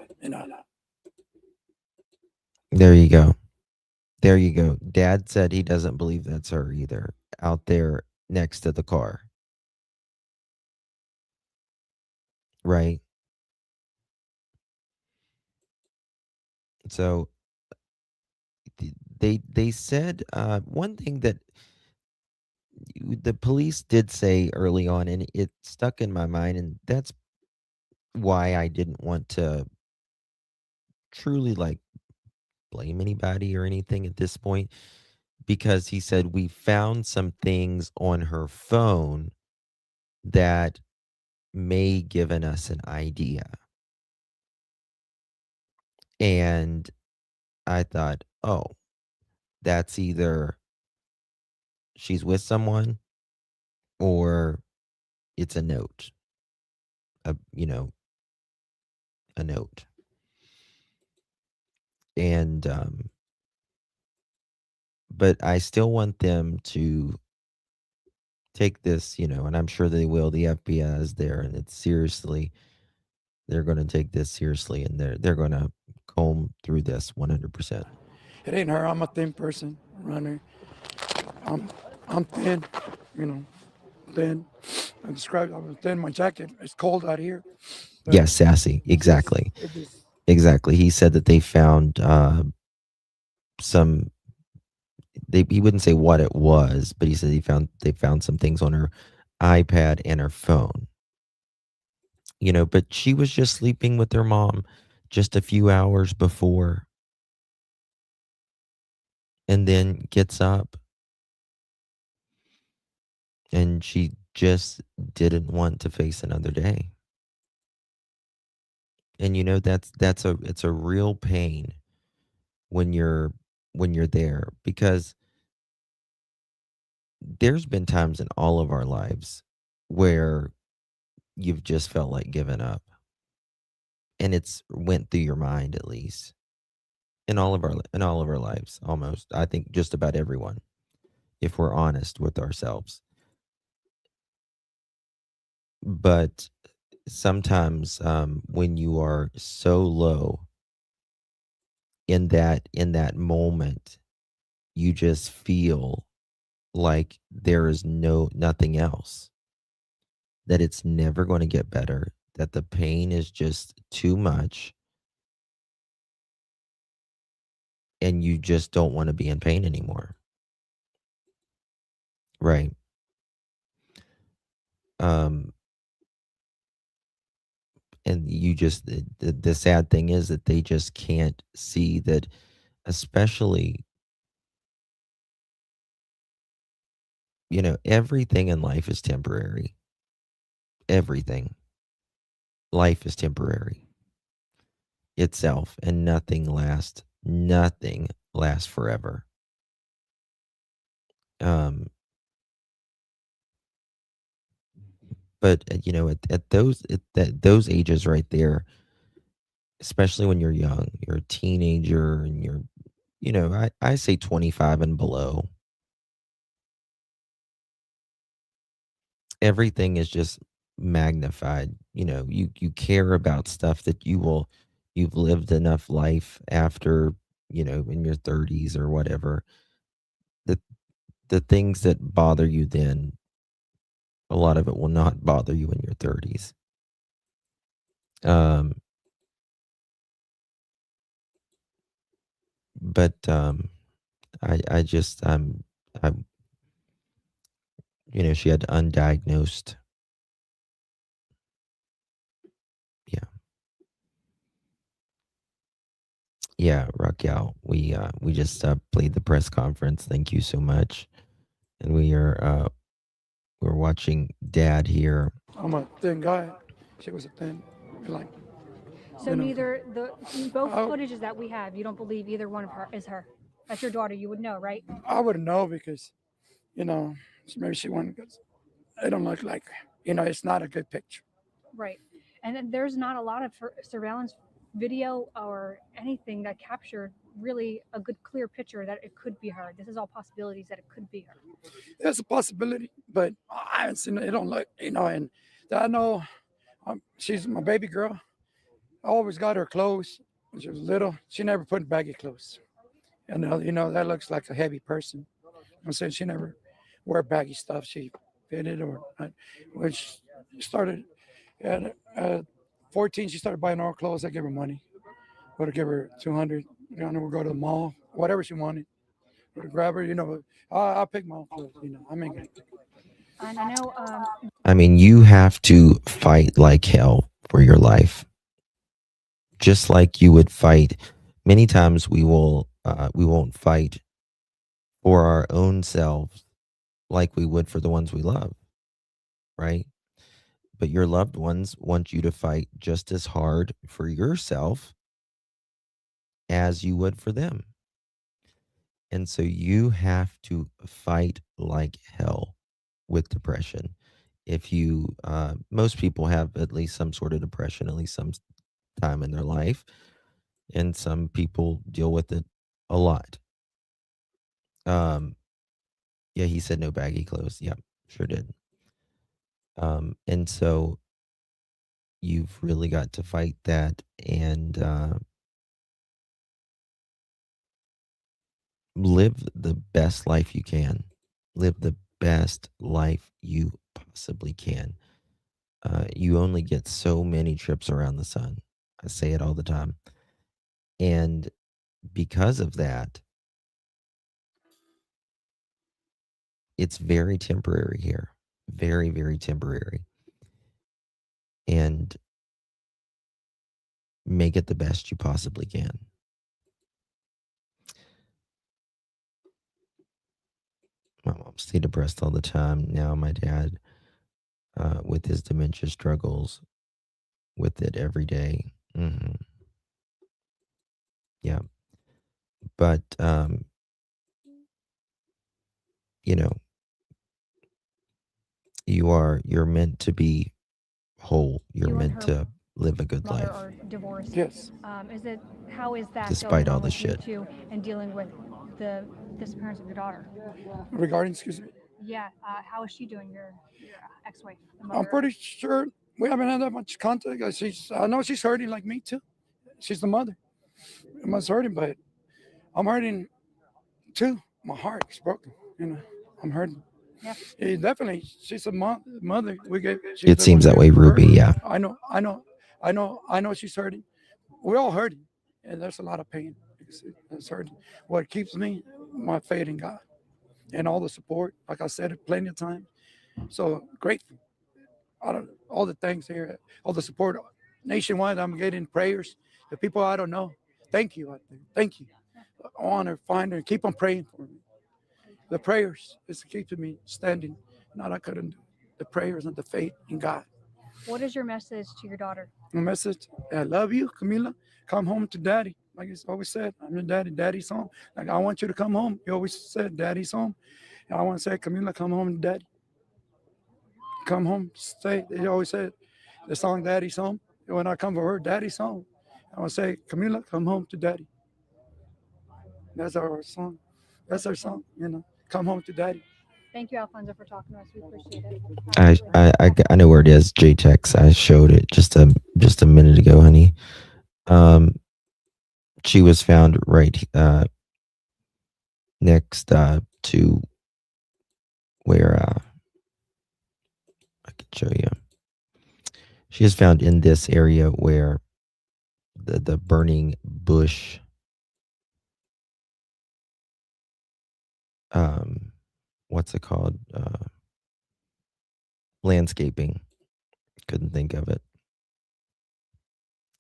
There you go. There you go. Dad said he doesn't believe that's her either, out there next to the car. Right? So they said one thing that the police did say early on, and it stuck in my mind, and that's why I didn't want to truly blame anybody or anything at this point, because he said we found some things on her phone that may given us an idea. And I thought, oh, that's either she's with someone or it's a note. A a note. And but I still want them to take this, and I'm sure they will. The FBI is there, and it's seriously, they're going to take this seriously, and they're going to comb through this 100%. It ain't her. I'm a thin person, runner. I'm thin, thin. I'm thin. My jacket. It's cold out here. Yes, sassy. Exactly. Exactly. He said that they found some. He wouldn't say what it was, but he said they found some things on her iPad and her phone. But she was just sleeping with her mom just a few hours before, and then gets up, and she just didn't want to face another day. And it's a real pain when you're there, because there's been times in all of our lives where you've just felt like giving up, and it's went through your mind, at least in all of our lives, almost. I think just about everyone, if we're honest with ourselves. But sometimes when you are so low in that moment, you just feel like there is nothing else, that it's never going to get better, that the pain is just too much, and you just don't want to be in pain anymore. Right. Um and you just the sad thing is that they just can't see that, especially, everything in life is temporary. Everything. Life is temporary. itself, and nothing lasts forever. But at those ages right there, especially when you're young, you're a teenager, and I say 25 and below, everything is just magnified. You care about stuff that you've lived enough life after, in your 30s or whatever. The things that bother you then, a lot of it will not bother you in your 30s. But I just I she had undiagnosed. Yeah, Raquel, we just played the press conference. Thank you so much. And we're watching Dad here. I'm a thin guy. She was a thin, like. So neither both I- footages that we have, you don't believe either one of her is her. That's your daughter. You would know, right? I wouldn't know because, maybe she went because they don't look like, it's not a good picture. Right. And then there's not a lot of surveillance video or anything that captured really a good, clear picture that it could be her. This is all possibilities that it could be her. There's a possibility, but I haven't seen it. It don't look, and I know she's my baby girl. I always got her clothes when she was little. She never put baggy clothes. And, that looks like a heavy person. I'm saying she never wear baggy stuff. She fitted or, when she started at 14, she started buying all clothes. I give her money. Would give her 200. We'll go to the mall, whatever she wanted. Would grab her, I'll pick my own clothes, I mean. And I know. I mean, you have to fight like hell for your life. Just like you would fight. Many times we won't fight for our own selves like we would for the ones we love, right? But your loved ones want you to fight just as hard for yourself as you would for them. And so you have to fight like hell with depression. If you, most people have at least some sort of depression, at least some time in their life, and some people deal with it a lot. Yeah, he said no baggy clothes. Yeah, sure did. And so you've really got to fight that and live the best life you can. Live the best life you possibly can. You only get so many trips around the sun. I say it all the time. And because of that, it's very temporary here. Very, very temporary. And make it the best you possibly can. My mom stayed depressed all the time. Now my dad, with his dementia, struggles with it every day. Yeah. But, you're meant to be whole. You're meant to live a good life. Are divorced. Yes. How is that Despite going all on the with you shit. two and dealing with the disappearance of your daughter? Regarding, excuse me, Yeah. How is she doing, your ex-wife? I'm pretty sure we haven't had that much contact. I know she's hurting like me too. She's the mother. I must hurting, but I'm hurting too. My heart is broken. I'm hurting. Yeah. Definitely, she's a mother. It seems that way, Ruby. Yeah. I know she's hurting. We're all hurting, and there's a lot of pain. It's hurting. What keeps me, my faith in God, and all the support. Like I said, plenty of times. So grateful. All the things here, all the support nationwide. I'm getting prayers. The people I don't know, thank you. Thank you. I want to find her and keep on praying for me. The prayers is keeping me standing. Not I couldn't do. The prayers and the faith in God. What is your message to your daughter? My message: I love you, Camila. Come home to daddy. Like he's always said, I'm your daddy. Daddy's home. Like I want you to come home. He always said, daddy's home. And I want to say, Camila, come home to daddy. Come home, stay. They always said the song "Daddy's Home." When I come for her, daddy's home. I want to say, Camila, come home to daddy. That's our song. That's our song. Come home to daddy. Thank you, Alfonso, for talking to us. We appreciate it. I know where it is. JTEX. I showed it just a minute ago, honey. She was found right next to where I can show you. She is found in this area where the burning bush what's it called? Landscaping. Couldn't think of it.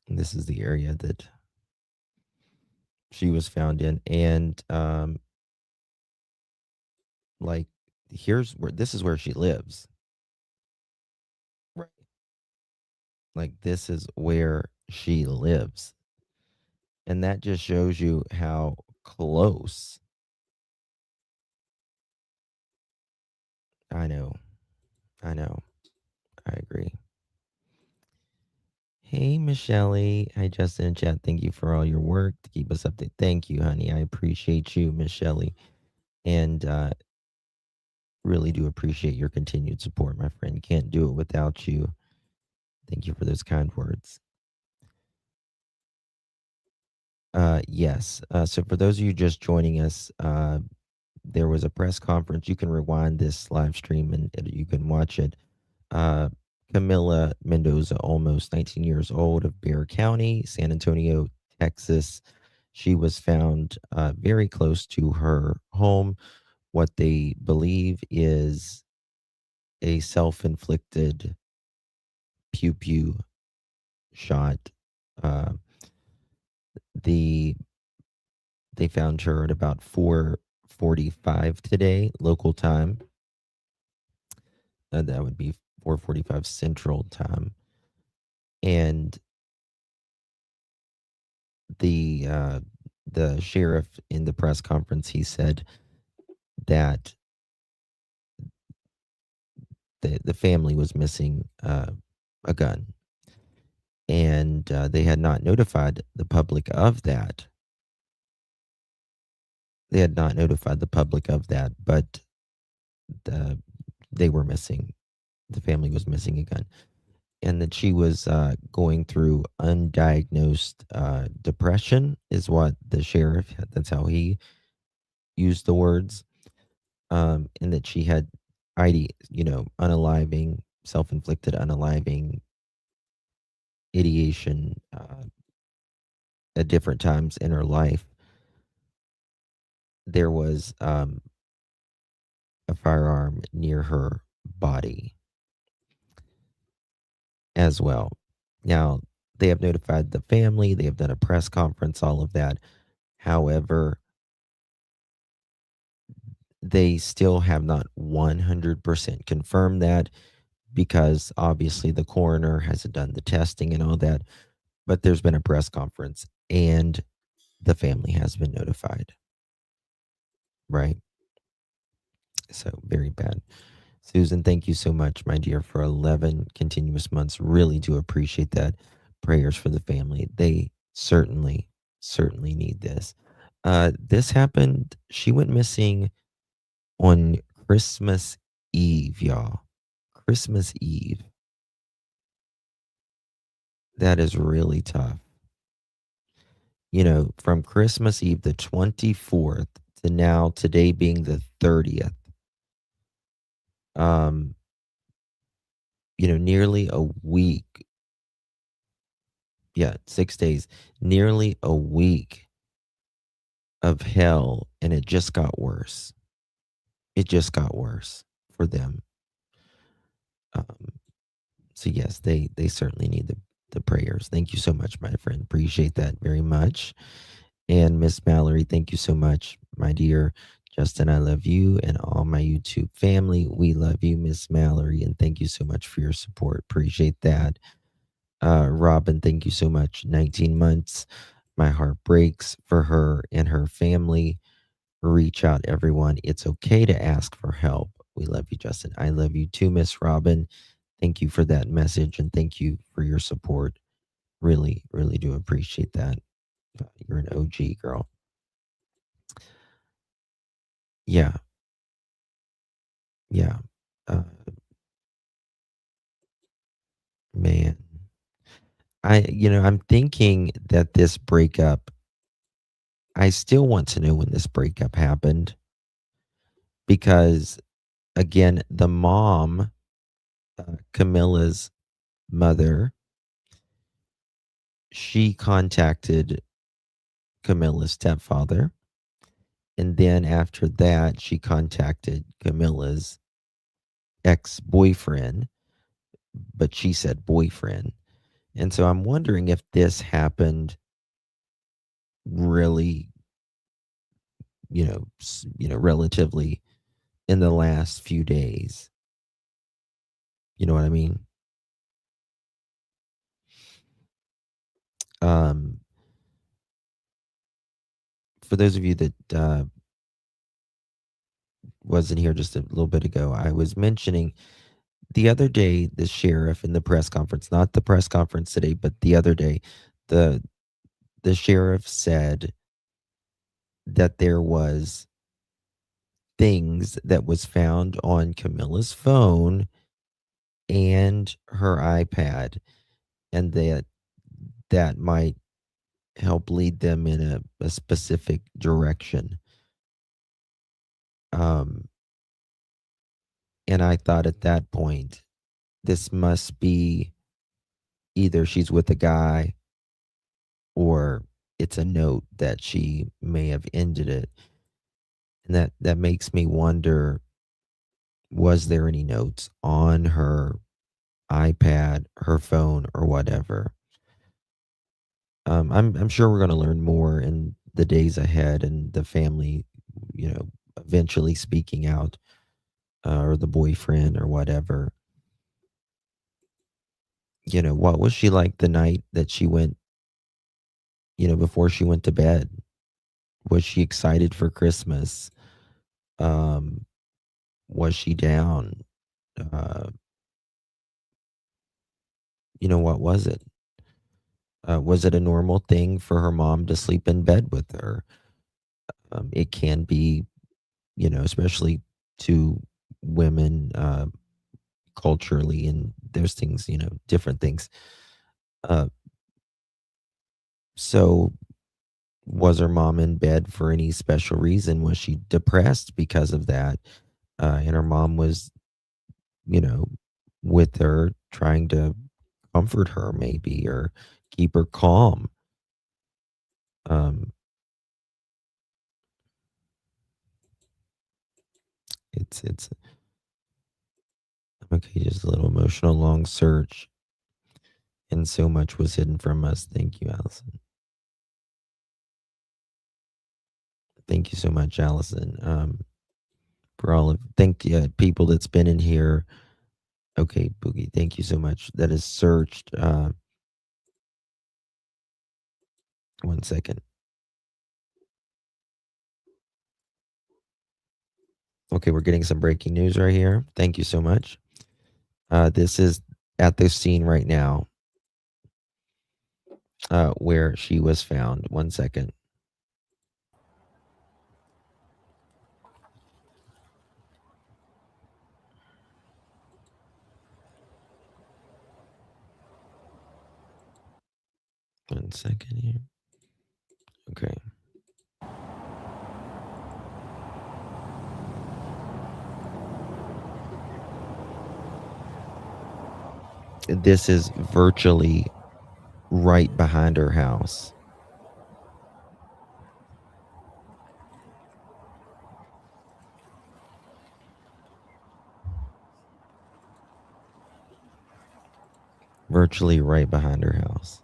And this is the area that she was found in. And like this is where she lives. Right. Like this is where she lives. And that just shows you how close. I know. I agree. Hey, Michelle. Hi, Justin and chat. Thank you for all your work to keep us updated. Thank you, honey. I appreciate you, Michelle. And really do appreciate your continued support, my friend. Can't do it without you. Thank you for those kind words. Yes. So for those of you just joining us, there was a press conference. You can rewind this live stream and you can watch it. Camila Mendoza Olmos, 19 years old, of Bexar-County, San Antonio, Texas. She was found very close to her home. What they believe is a self-inflicted pew-pew shot. They found her at about 4:45 today, local time. That would be 4:45 Central Time. And the sheriff in the press conference, he said that the family was missing a gun, and they had not notified the public of that. But they were missing. The family was missing a gun, and that she was going through undiagnosed depression, is what the sheriff. That's how he used the words, and that she had unaliving, self-inflicted unaliving ideation at different times in her life. There was a firearm near her body as well. Now, they have notified the family, they have done a press conference, all of that. However, they still have not 100% confirmed that, because obviously the coroner hasn't done the testing and all that. But there's been a press conference and the family has been notified. Right? So very bad. Susan, thank you so much, my dear, for 11 continuous months. Really do appreciate that. Prayers for the family. They certainly need this. This happened. She went missing on Christmas Eve, y'all. Christmas Eve. That is really tough. From Christmas Eve, the 24th, to now, today being the 30th. Nearly a week. Yeah, 6 days. Nearly a week of hell, and it just got worse. It just got worse for them. So yes, they certainly need the prayers. Thank you so much, my friend. Appreciate that very much. And Miss Mallory, thank you so much, my dear. Justin, I love you and all my YouTube family. We love you, Miss Mallory, and thank you so much for your support. Appreciate that. Robin, thank you so much. 19 months. My heart breaks for her and her family. Reach out, everyone. It's okay to ask for help. We love you, Justin. I love you too, Miss Robin. Thank you for that message and thank you for your support. Really, really do appreciate that. You're an OG girl. Yeah. Yeah. Man. I'm thinking that this breakup, I still want to know when this breakup happened because, again, the mom, Camilla's mother, she contacted Camilla's stepfather. And then after that, she contacted Camilla's ex boyfriend, but she said boyfriend. And so I'm wondering if this happened really, relatively in the last few days. You know what I mean? Um, for those of you that wasn't here just a little bit ago, I was mentioning the other day the sheriff in the press conference, not the press conference today, but the other day, the the sheriff said that there was things that was found on Camilla's phone and her iPad, and that might help lead them in a specific direction. Um, and I thought at that point, this must be either she's with a guy or it's a note that she may have ended it. And that makes me wonder, was there any notes on her iPad, her phone, or whatever? I'm sure we're going to learn more in the days ahead, and the family, eventually speaking out, or the boyfriend or whatever. What was she like the night that she went, before she went to bed? Was she excited for Christmas? Um, was she down? Uh, what was it? Was it a normal thing for her mom to sleep in bed with her? It can be, especially to women, culturally, and there's things, different things. Uh, so was her mom in bed for any special reason? Was she depressed because of that? And her mom was, you know, with her trying to comfort her maybe or keep her calm. Um, it's okay, just a little emotional long search. And so much was hidden from us. Thank you, Allison. Thank you so much, Allison. For all of people that's been in here. Okay, Boogie, thank you so much. That is searched. One second. Okay, we're getting some breaking news right here. Thank you so much. This is at the scene right now, where she was found. One second. One second here. Okay. This is virtually right behind her house. Virtually right behind her house.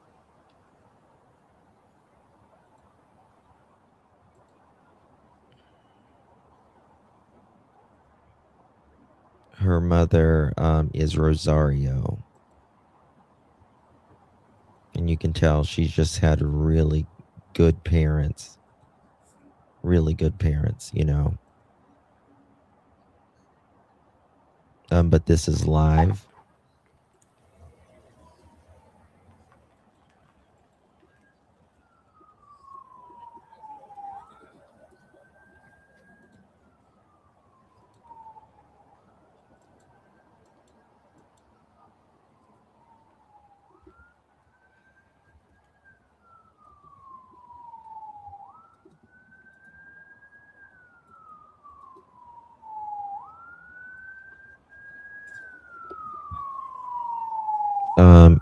Her mother is Rosario. And you can tell she's just had really good parents. Really good parents, you know. But this is live.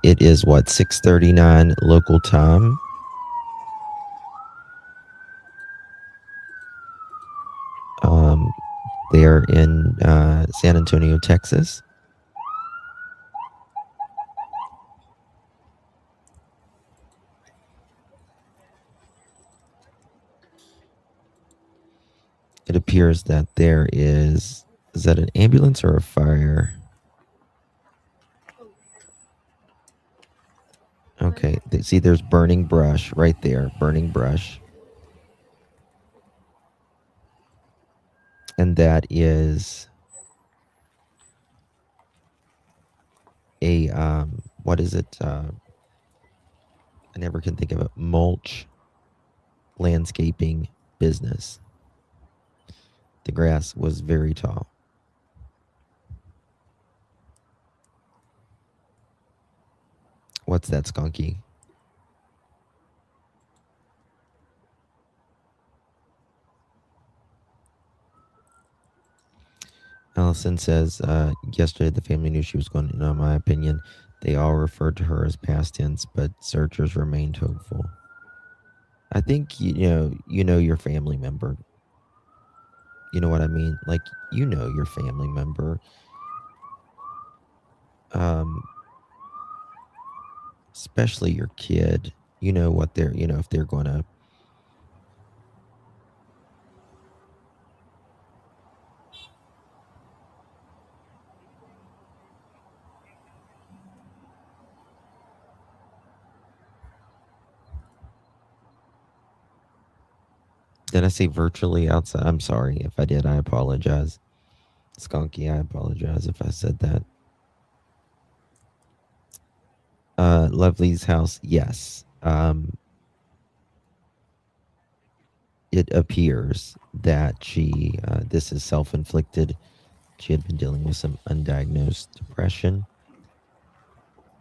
It is what, 6:39 local time. They're in San Antonio, Texas. It appears that there is that an ambulance or a fire? Okay, see, there's burning brush right there, burning brush. And that is a, what is it? I never can think of it. Mulch landscaping business. The grass was very tall. What's that, Skunky? Allison says, yesterday the family knew she was going to, in my opinion, they all referred to her as past tense, but searchers remained hopeful. I think, you know your family member. You know what I mean? Like, you know your family member. Especially your kid. You know what they're, if they're going to. Did I say virtually outside? I'm sorry if I did. I apologize. Skunky, I apologize if I said that. Lovely's house, yes. It appears that she, this is self-inflicted. She had been dealing with some undiagnosed depression,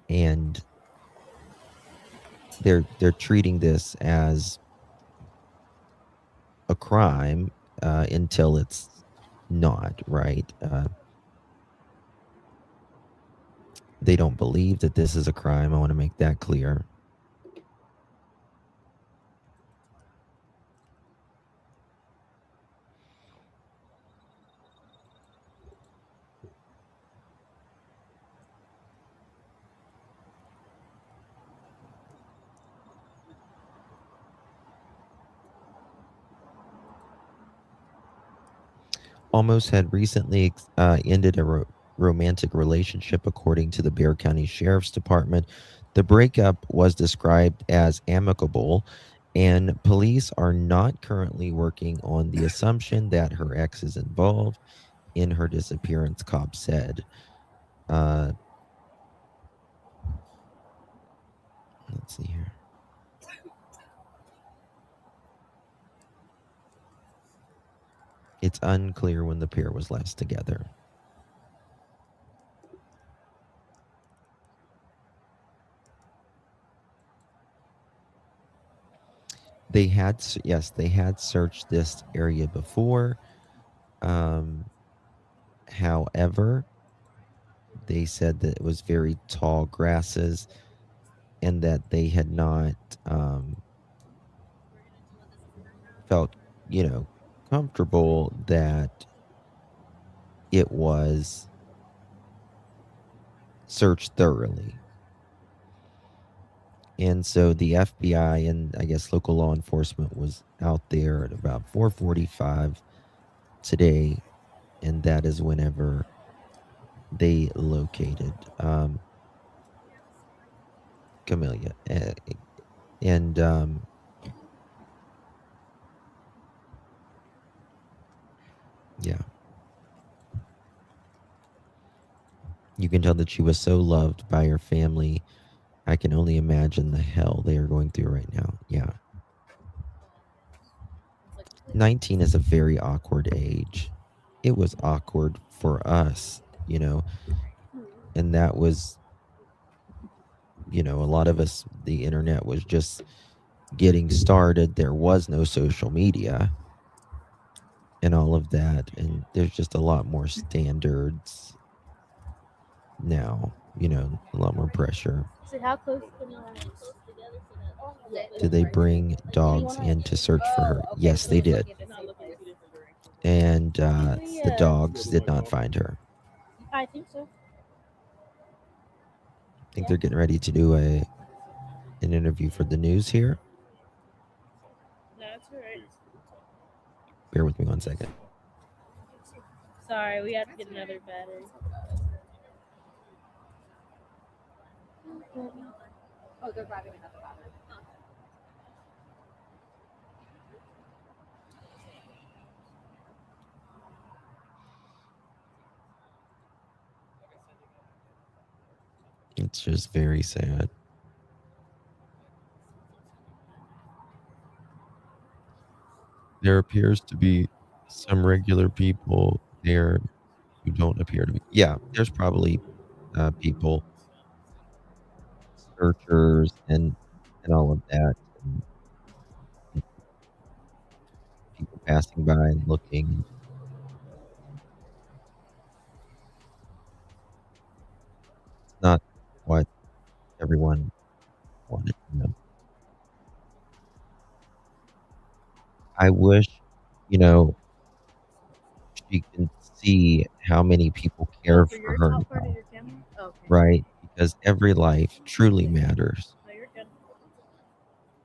and they're treating this as a crime until it's not, right? They don't believe that this is a crime. I want to make that clear. Olmos had recently ended a romantic relationship, according to the Bexar County Sheriff's Department. The breakup was described as amicable, and police are not currently working on the assumption that her ex is involved in her disappearance, cops said. Let's see here. It's unclear when the pair was last together. They had searched this area before. However, they said that it was very tall grasses and that they had not felt, comfortable that it was searched thoroughly. And so the FBI and I guess local law enforcement was out there at about 4:45 today, and that is whenever they located Camilla. And yeah, you can tell that she was so loved by her family. I can only imagine the hell they are going through right now. Yeah. 19 is a very awkward age. It was awkward for us, and that was, a lot of us, the internet was just getting started. There was no social media and all of that. And there's just a lot more standards now, a lot more pressure. So how close can Did they bring dogs in to search for her? Yes, they did. And the dogs did not find her. I think so. I think they're getting ready to do an interview for the news here. That's all right. Bear with me 1 second. Sorry, we have to get another battery. Oh, they're grabbing another battery. It's just very sad. There appears to be some regular people there who don't appear to be. Yeah, there's probably people, searchers, and all of that, and people passing by and looking. It's not what everyone wanted to know. I wish, you know, she can see how many people care For for your her top part now, of your family? Okay. right? Because every life truly matters, No, you're good.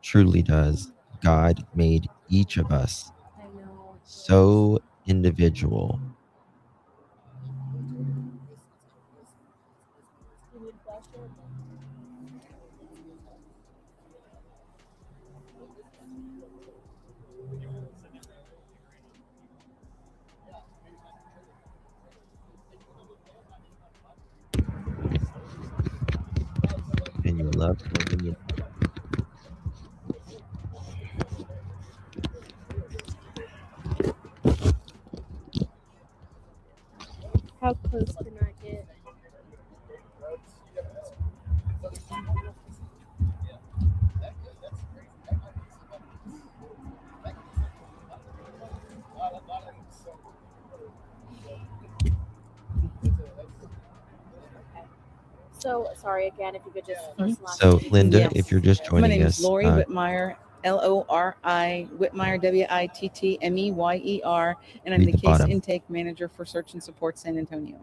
truly does. God made each of us I know. so individual. You need a flashlight? And you love more than you. How close can I get? So sorry again, if you could just first and last So, name. Linda, Yes. if you're just My joining name is us, Lori Whitmire, Lori Whitmire, Wittmeyer, and I'm read the the case bottom. intake manager for Search and Support San Antonio.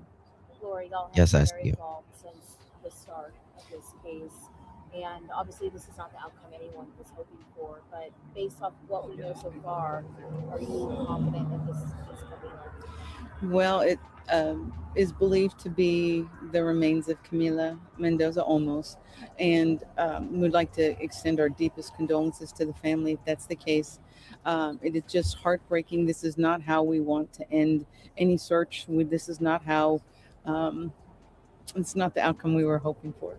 Lori, y'all have Yes, I been see very you. involved since the start of this case. And obviously, this is not the outcome anyone was hoping for. But based off what we know so far, are you confident that this is coming up? Well, it is believed to be the remains of Camila Mendoza Olmos, and we'd like to extend our deepest condolences to the family if that's the case. It is just heartbreaking. This is not how we want to end any search. This is not how. It's not the outcome we were hoping for.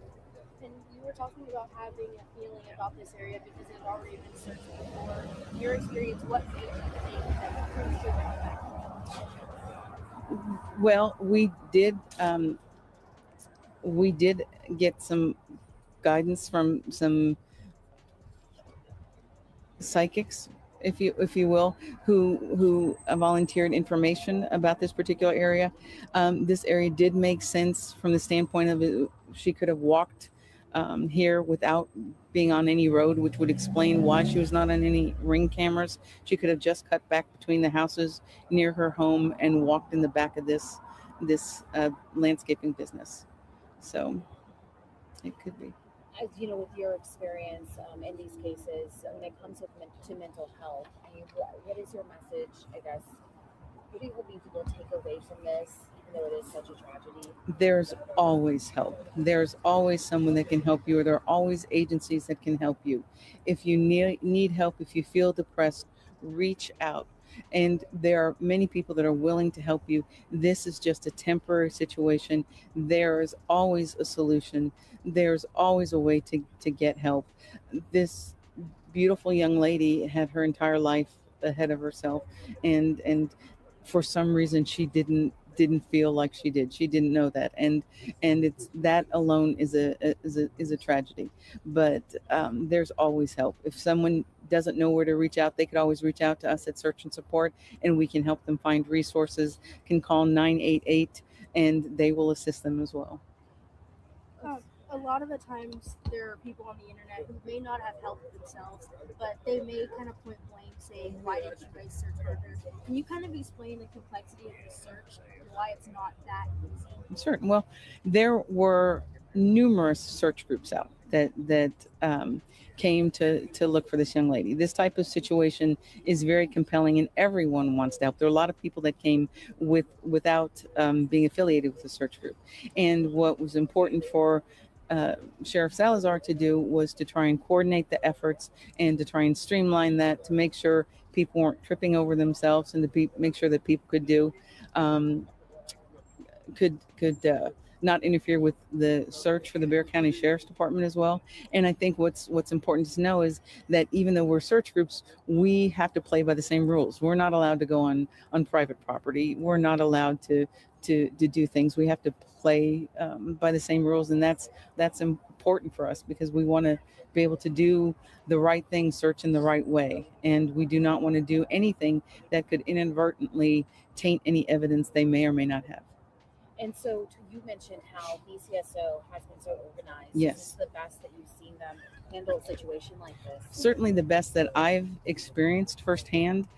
And you were talking about having a feeling about this area because it had already been searched before. In your experience, what made you think that the crews should bring it back? Well, we did get some guidance from some psychics, if you will, who volunteered information about this particular area. This area did make sense from the standpoint of it. She could have walked here without being on any road, which would explain why she was not on any ring cameras. She could have just cut back between the houses near her home and walked in the back of this landscaping business. So it could be. As you know, with your experience in these cases, when it comes to mental health, I mean, what is your message? I guess, what do you hope people take away from this? And though it is such a tragedy? There's always help. There's always someone that can help you, or there are always agencies that can help you. If you need help, if you feel depressed, reach out. And there are many people that are willing to help you. This is just a temporary situation. There is always a solution. There's always a way to get help. This beautiful young lady had her entire life ahead of herself, and for some reason she didn't feel like she did. She didn't know that, and it's that alone is a tragedy. But there's always help. If someone doesn't know where to reach out, they could always reach out to us at Search and Support, and we can help them find resources. Can call 988, and they will assist them as well. A lot of the times there are people on the internet who may not have helped themselves, but they may kind of point blame, saying, "Why didn't you guys search harder?" Can you kind of explain the complexity of the search and why it's not that easy? Certain. Well, there were numerous search groups out that came to look for this young lady. This type of situation is very compelling, and everyone wants to help. There are a lot of people that came without being affiliated with the search group, and what was important for Sheriff Salazar to do was to try and coordinate the efforts and to try and streamline that, to make sure people weren't tripping over themselves, and to make sure that people could do could not interfere with the search for the Bexar-County Sheriff's Department as well. And I think what's important to know is that even though we're search groups, we have to play by the same rules. We're not allowed to go on private property. We're not allowed to do things. We have to play by the same rules, and that's important for us, because we want to be able to do the right thing, search in the right way, and we do not want to do anything that could inadvertently taint any evidence they may or may not have. And so you mentioned how BCSO has been so organized. Yes. Is this the best that you've seen them handle a situation like this? Certainly the best that I've experienced firsthand.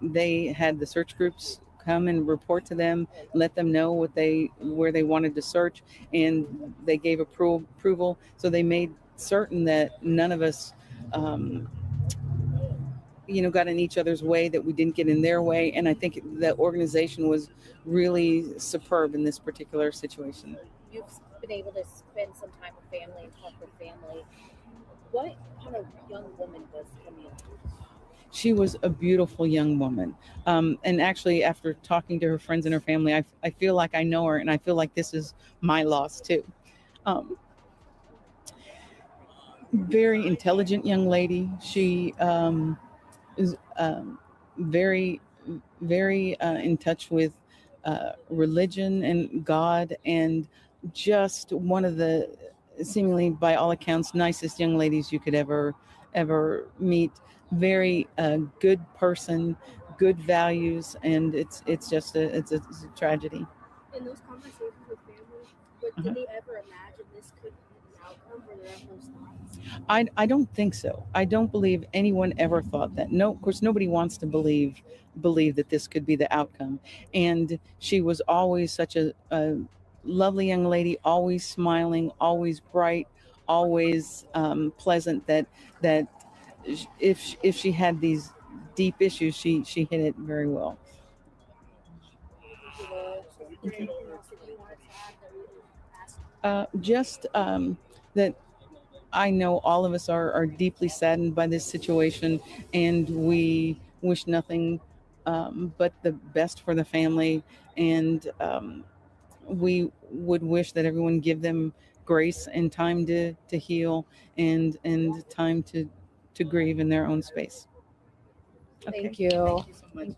They had the search groups come and report to them, let them know where they wanted to search, and they gave approval. So they made certain that none of us got in each other's way, that we didn't get in their way. And I think the organization was really superb in this particular situation. You've been able to spend some time with family and talk with family. What kind of young woman was Camila? She was a beautiful young woman. And actually, after talking to her friends and her family, I feel like I know her, and I feel like this is my loss too. Very intelligent young lady. She is very, very in touch with religion and God, and just one of the seemingly, by all accounts, nicest young ladies you could ever meet. Very good person, good values, and it's just a tragedy. In those conversations with family, did they ever imagine this could be the outcome, or their those thoughts? I don't think so. I don't believe anyone ever thought that. No, of course, nobody wants to believe that this could be the outcome. And she was always such a lovely young lady, always smiling, always bright, always pleasant. That if she had these deep issues, she hit it very well. Just that I know all of us are deeply saddened by this situation, and we wish nothing but the best for the family. And we would wish that everyone give them grace and time to heal, and time to grieve in their own space. Okay. Thank you. Thank you so much.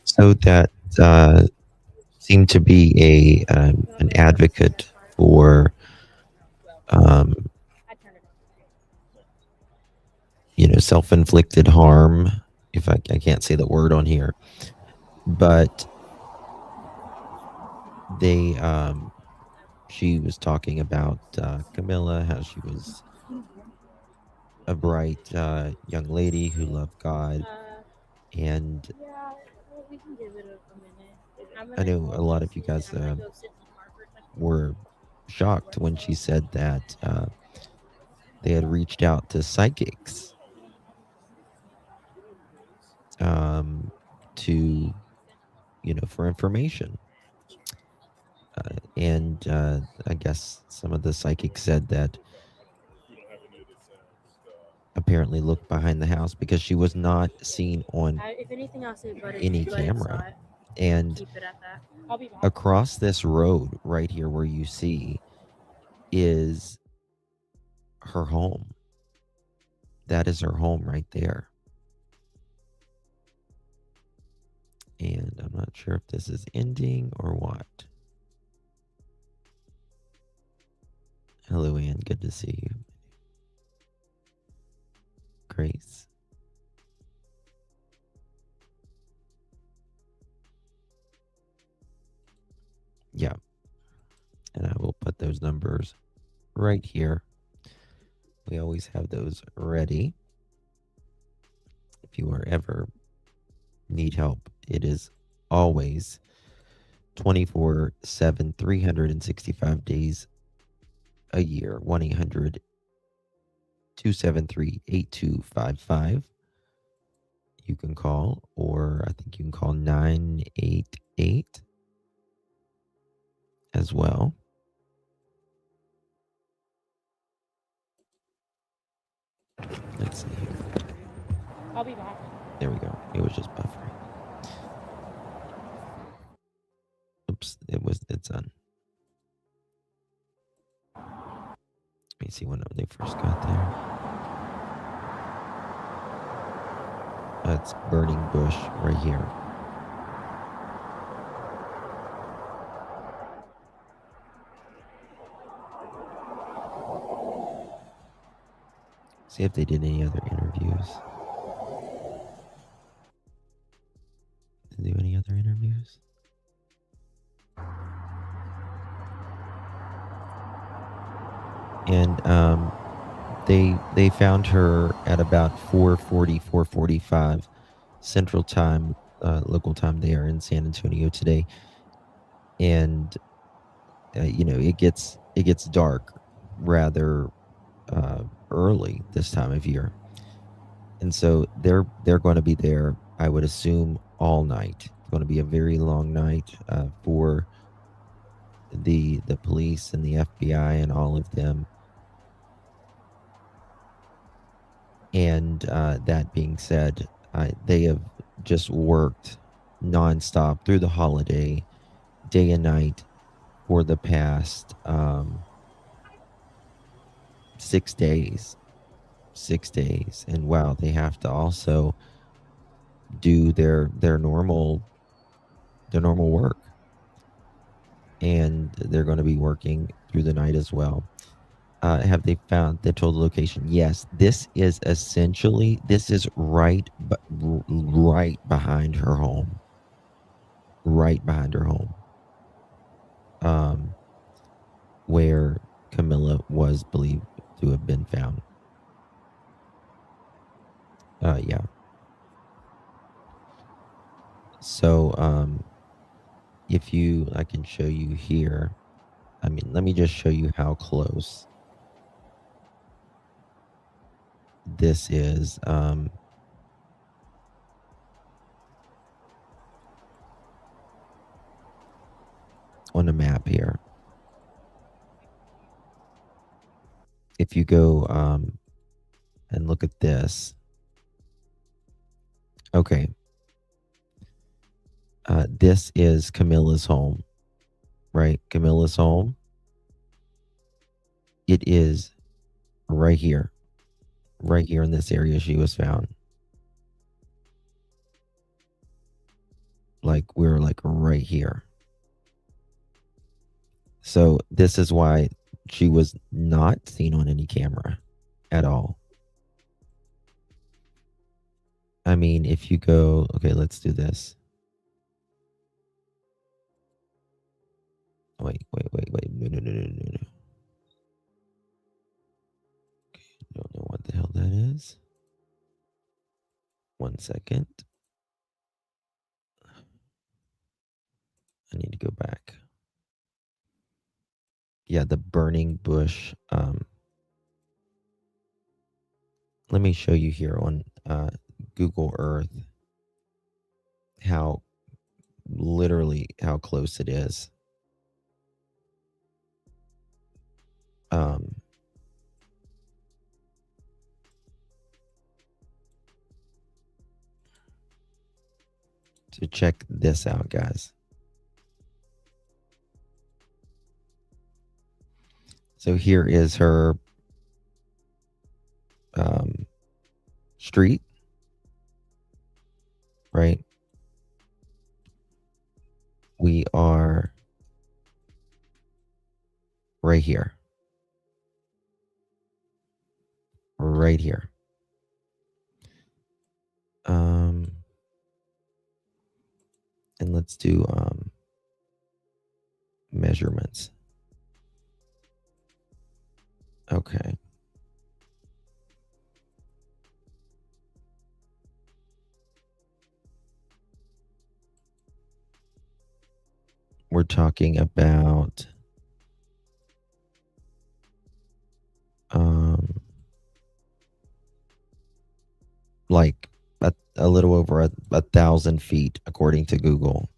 So that seemed to be an advocate for self-inflicted harm, if I can't say the word on here, but she was talking about Camila, how she was a bright young lady who loved God. And Yeah, well, we can give it a minute. I know a lot of you guys were shocked when she said that they had reached out to psychics. to, for information. And I guess some of the psychics said that apparently looked behind the house because she was not seen on If anything, I'll say but any camera. And keep it at that. I'll be back. across this road right here where you see is her home. That is her home right there. And I'm not sure if this is ending or what. Hello, Ann. Good to see you. Grace. Yeah. And I will put those numbers right here. We always have those ready. If you are ever need help, it is always 24/7, 365 days a year. 1-800-273-8255. You can call, or I think you can call 988 as well. Let's see here. I'll be back. There we go. It was just buffering. Oops, it's done. Let me see when they first got there. That's burning bush right here. See if they did any other interviews. Did they do any other interviews? And they found her at about 4:45 Central Time, local time there in San Antonio today. And it gets dark rather early this time of year, and so they're going to be there, I would assume, all night. It's going to be a very long night for the police and the FBI and all of them. And that being said, they have just worked nonstop through the holiday, day and night, for the past 6 days. 6 days. And wow, they have to also do their normal work. And they're going to be working through the night as well. Have they told the location? Yes, this is right behind her home. Right behind her home. Where Camila was believed to have been found. Yeah. So, I can show you here. I mean, let me just show you how close this is. On the map here. If you go and look at this. Okay. This is Camila's home, right? Camila's home. It is right here in this area she was found. We're right here. So this is why she was not seen on any camera at all. I mean, if you go, okay, let's do this. Wait. No. Okay, don't know what the hell that is. 1 second. I need to go back. Yeah, the burning bush. Let me show you here on Google Earth. how literally how close it is. So check this out, guys. So here is her street, right? We are right here. Right here. And let's do measurements. Okay. We're talking about like a little over 1,000 feet according to Google.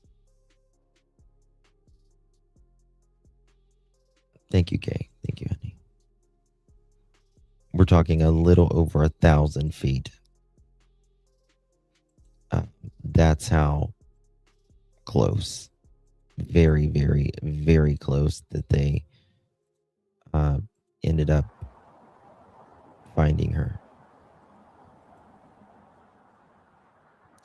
Thank you, Kay. Thank you, honey. We're talking a little over 1,000 feet. That's how close, very, very, very close that they ended up finding her.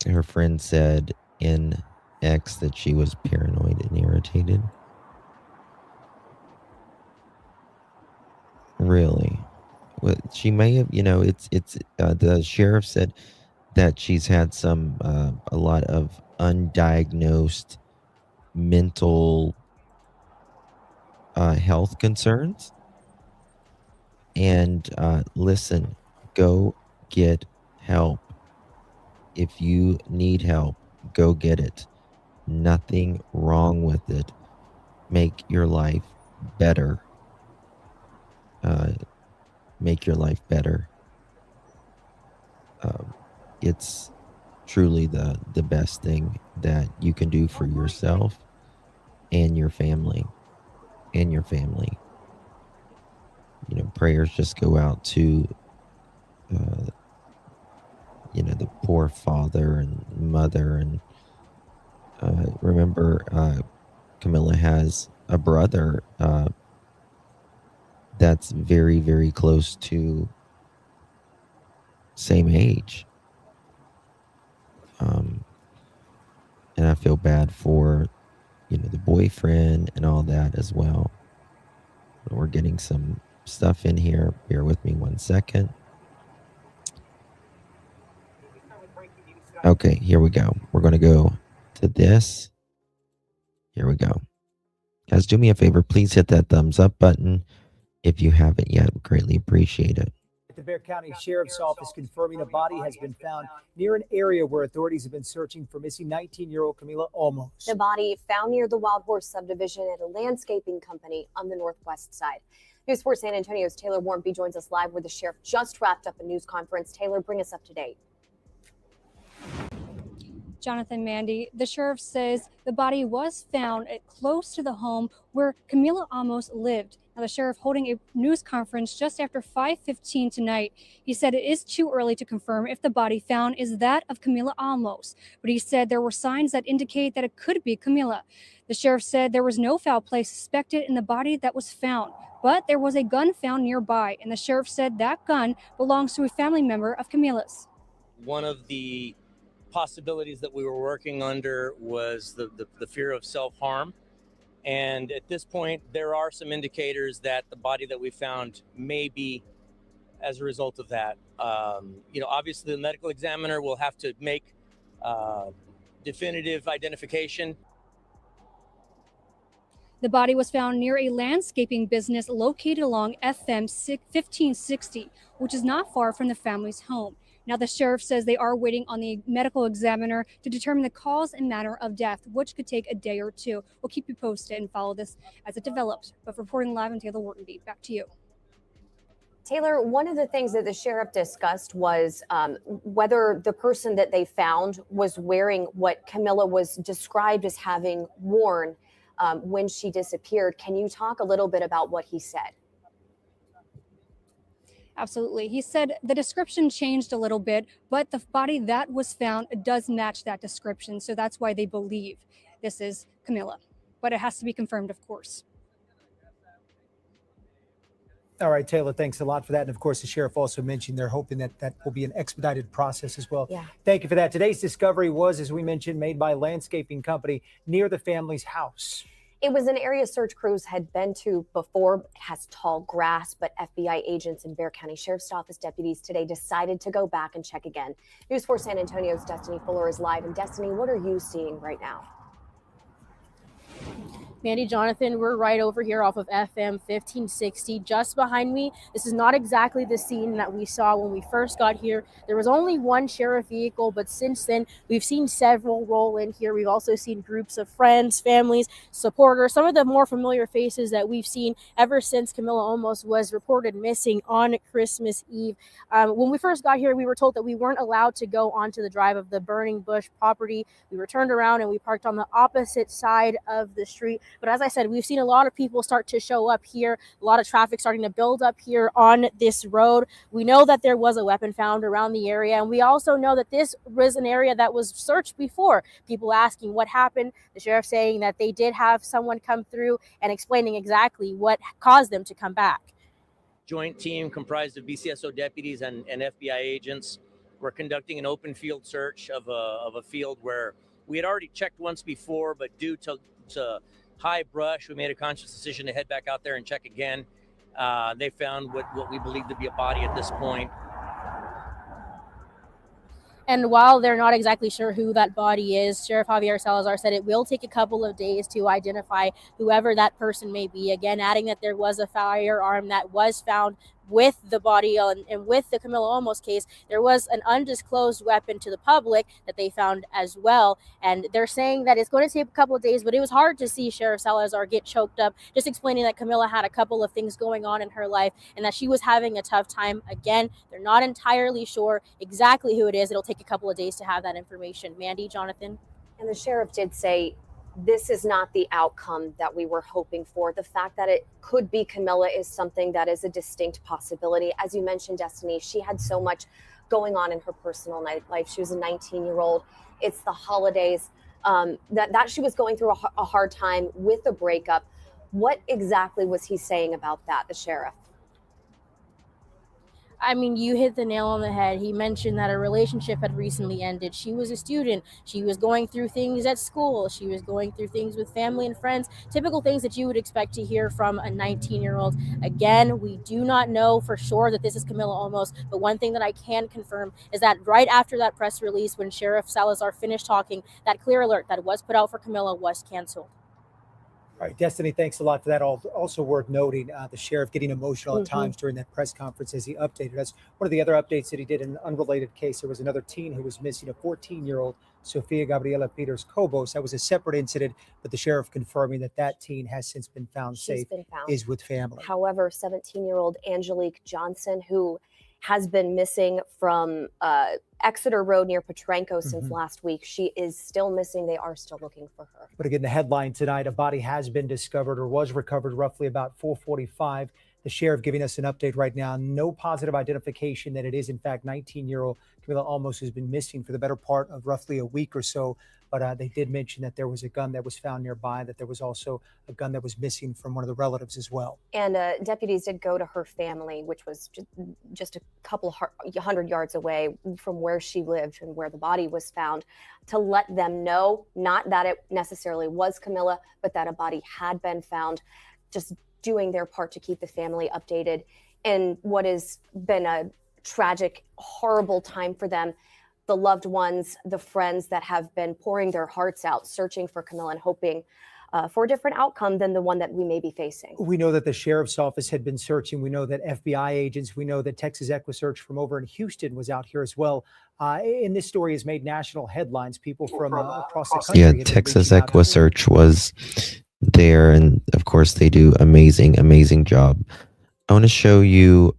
Her friend said in X that she was paranoid and irritated. Really? Well, she may have, it's the sheriff said that she's had a lot of undiagnosed mental health concerns. And listen, go get help. If you need help, go get it. Nothing wrong with it. Make your life better. Make your life better. It's truly the best thing that you can do for yourself and your family. Prayers just go out to the poor father and mother. And remember, Camila has a brother that's very, very close to same age. And I feel bad for, the boyfriend and all that as well. We're getting some stuff in here. Bear with me 1 second. Okay, here we go. We're going to go to this. Here we go. Guys, do me a favor. Please hit that thumbs up button if you haven't yet. Would greatly appreciate it. The Bexar-County Sheriff's Office confirming a body has been found near an area where authorities have been searching for missing 19-year-old Camila Olmos. The body found near the Wild Horse subdivision at a landscaping company on the northwest side. News 4 San Antonio's Taylor Warmby joins us live where the sheriff just wrapped up a news conference. Taylor, bring us up to date. Jonathan, Mandy, the sheriff says the body was found close to the home where Camila Olmos lived. Now, the sheriff holding a news conference just after 5:15 tonight. He said it is too early to confirm if the body found is that of Camila Olmos, but he said there were signs that indicate that it could be Camila. The sheriff said there was no foul play suspected in the body that was found, but there was a gun found nearby, and the sheriff said that gun belongs to a family member of Camila's. One of the possibilities that we were working under was the fear of self-harm. And at this point, there are some indicators that the body that we found may be as a result of that. Obviously, the medical examiner will have to make definitive identification. The body was found near a landscaping business located along FM 1560, which is not far from the family's home. Now, the sheriff says they are waiting on the medical examiner to determine the cause and manner of death, which could take a day or two. We'll keep you posted and follow this as it develops. But reporting live on Taylor Warmby, back to you. Taylor, one of the things that the sheriff discussed was whether the person that they found was wearing what Camila was described as having worn when she disappeared. Can you talk a little bit about what he said? Absolutely. He said the description changed a little bit, but the body that was found does match that description. So that's why they believe this is Camila. But it has to be confirmed, of course. All right, Taylor, thanks a lot for that. And of course, the sheriff also mentioned they're hoping that that will be an expedited process as well. Yeah. Thank you for that. Today's discovery was, as we mentioned, made by a landscaping company near the family's house. It was an area search crews had been to before. It has tall grass, but FBI agents and Bexar County Sheriff's Office deputies today decided to go back and check again. News 4 San Antonio's Destiny Fuller is live. And Destiny, what are you seeing right now? Mandy, Jonathan, we're right over here off of FM 1560 just behind me. This is not exactly the scene that we saw when we first got here. There was only one sheriff vehicle, but since then we've seen several roll in here. We've also seen groups of friends, families, supporters, some of the more familiar faces that we've seen ever since Camila Olmos was reported missing on Christmas Eve. When we first got here, we were told that we weren't allowed to go onto the drive of the Burning Bush property. We were turned around and we parked on the opposite side of the street. But as I said, we've seen a lot of people start to show up here, a lot of traffic starting to build up here on this road. We know that there was a weapon found around the area, and we also know that this was an area that was searched before. People asking what happened, the sheriff saying that they did have someone come through and explaining exactly what caused them to come back. Joint team comprised of BCSO deputies and FBI agents were conducting an open field search of a field where we had already checked once before, but due to high brush, we made a conscious decision to head back out there and check again. They found what we believe to be a body at this point. And while they're not exactly sure who that body is, Sheriff Javier Salazar said it will take a couple of days to identify whoever that person may be. Again, adding that there was a firearm that was found with the body and with the Camila Olmos case. There was an undisclosed weapon to the public that they found as well. And they're saying that it's going to take a couple of days, but it was hard to see Sheriff Salazar get choked up, just explaining that Camila had a couple of things going on in her life and that she was having a tough time. Again, they're not entirely sure exactly who it is. It'll take a couple of days to have that information. Mandy, Jonathan? And the sheriff did say this is not the outcome that we were hoping for. The fact that it could be Camila is something that is a distinct possibility. As you mentioned, Destiny, she had so much going on in her personal life. She was a 19-year-old. It's the holidays. That she was going through a hard time with a breakup. What exactly was he saying about that, the sheriff? I mean, you hit the nail on the head. He mentioned that a relationship had recently ended. She was a student. She was going through things at school. She was going through things with family and friends, typical things that you would expect to hear from a 19-year-old. Again, we do not know for sure that this is Camila Olmos, but one thing that I can confirm is that right after that press release, when Sheriff Salazar finished talking, that clear alert that was put out for Camila was canceled. All right, Destiny, thanks a lot for that. Also worth noting, the sheriff getting emotional at times during that press conference as he updated us. One of the other updates that he did in an unrelated case, there was another teen who was missing, a 14-year-old, Sofia Gabriela Peters Cobos. That was a separate incident, but the sheriff confirming that teen has since been found safe, is with family. However, 17-year-old Angelique Johnson, who has been missing from Exeter Road near Petrenko since last week. She is still missing. They are still looking for her. But again, the headline tonight, a body has been discovered or was recovered roughly about 4:45. The sheriff giving us an update right now. No positive identification that it is, in fact, 19-year-old Camila Olmos has been missing for the better part of roughly a week or so. But they did mention that there was a gun that was found nearby, that there was also a gun that was missing from one of the relatives as well. And deputies did go to her family, which was just a couple 100 yards away from where she lived and where the body was found, to let them know, not that it necessarily was Camila, but that a body had been found, just doing their part to keep the family updated in what has been a tragic, horrible time for them. The loved ones, the friends that have been pouring their hearts out, searching for Camila and hoping for a different outcome than the one that we may be facing. We know that the sheriff's office had been searching. We know that FBI agents, we know that Texas EquiSearch from over in Houston was out here as well. And this story has made national headlines. People from across the country. Yeah, Texas EquiSearch was there. And of course, they do amazing job. I want to show you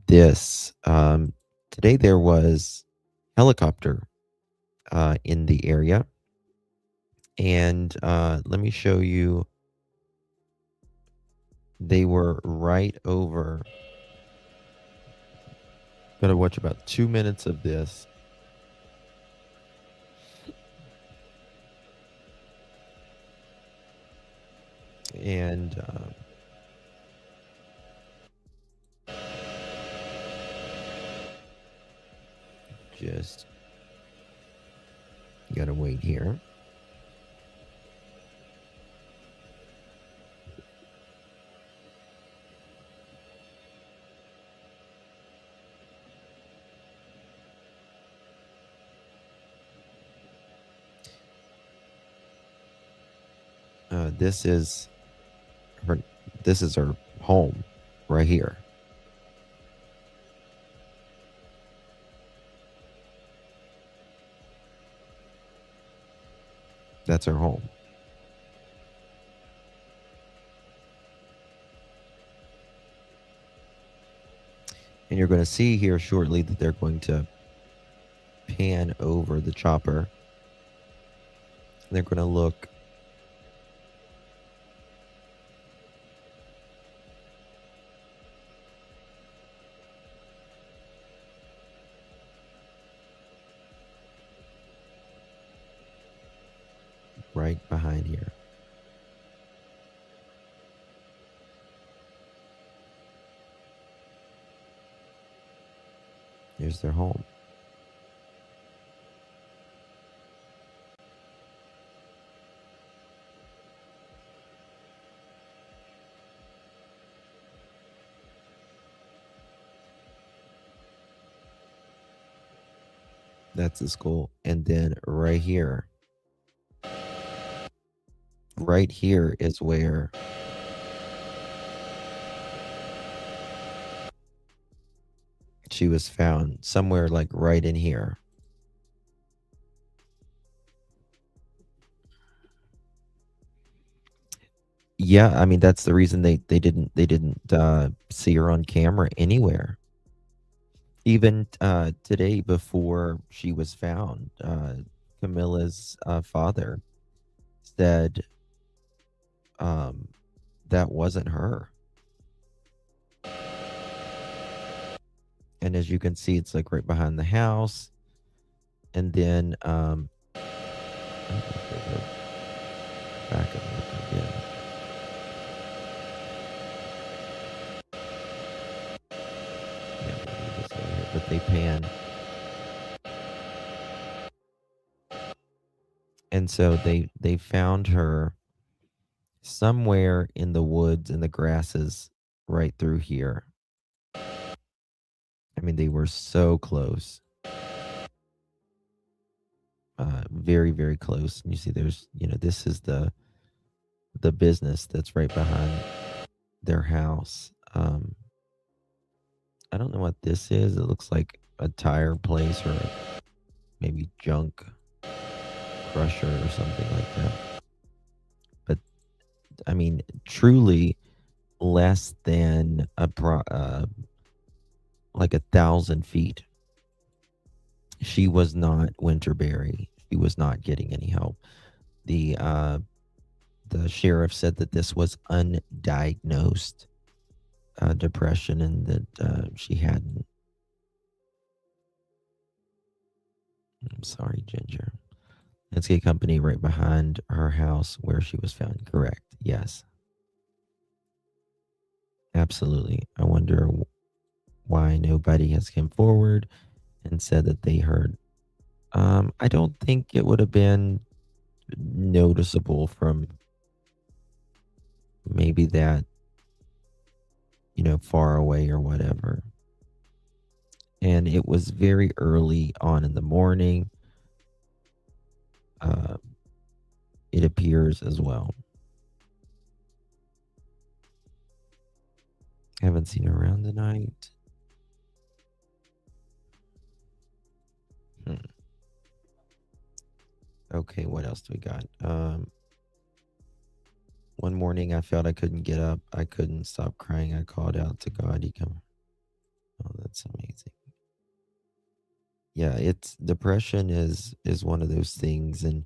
this. Today there was helicopter in the area, and let me show you. They were right over. Gotta watch about 2 minutes of this. And just gotta wait here. This is her. This is her home, right here. That's her home. And you're going to see here shortly that they're going to pan over the chopper. They're going to look right behind here. Here's their home. That's the school. And then right here is where she was found, somewhere like right in here. Yeah, I mean that's the reason they didn't see her on camera anywhere. Even today, before she was found, Camilla's father said that wasn't her. And as you can see, it's like right behind the house. And then I'm gonna go back and look again. Yeah, maybe this over here, but they pan. And so they found her somewhere in the woods and the grasses right through here. I mean, they were so close. Very, very close. And you see there's, this is the business that's right behind their house. I don't know what this is. It looks like a tire place or maybe junk crusher or something like that. But I mean, truly less than like 1,000 feet. She was not Winterberry. She was not getting any help. The sheriff said that this was undiagnosed depression and that she hadn't. I'm sorry, Ginger. Landscape company right behind her house where she was found. Correct. Yes. Absolutely. I wonder why nobody has come forward and said that they heard. I don't think it would have been noticeable from maybe that, far away or whatever. And it was very early on in the morning. It appears as well. Haven't seen her around tonight. Okay, what else do we got? One morning I felt I couldn't get up. I couldn't stop crying. I called out to God. He come. Oh, that's amazing. Yeah, it's depression is one of those things, and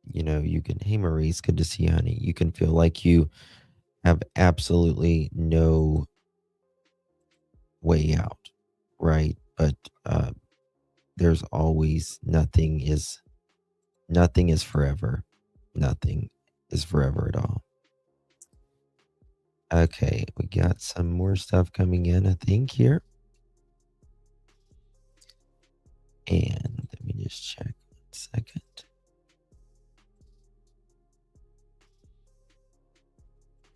you can. Hey, Maurice, good to see you, honey. You can feel like you have absolutely no way out, right? But there's always nothing is forever. Nothing is forever at all. Okay, we got some more stuff coming in, I think, here. And let me just check 1 second.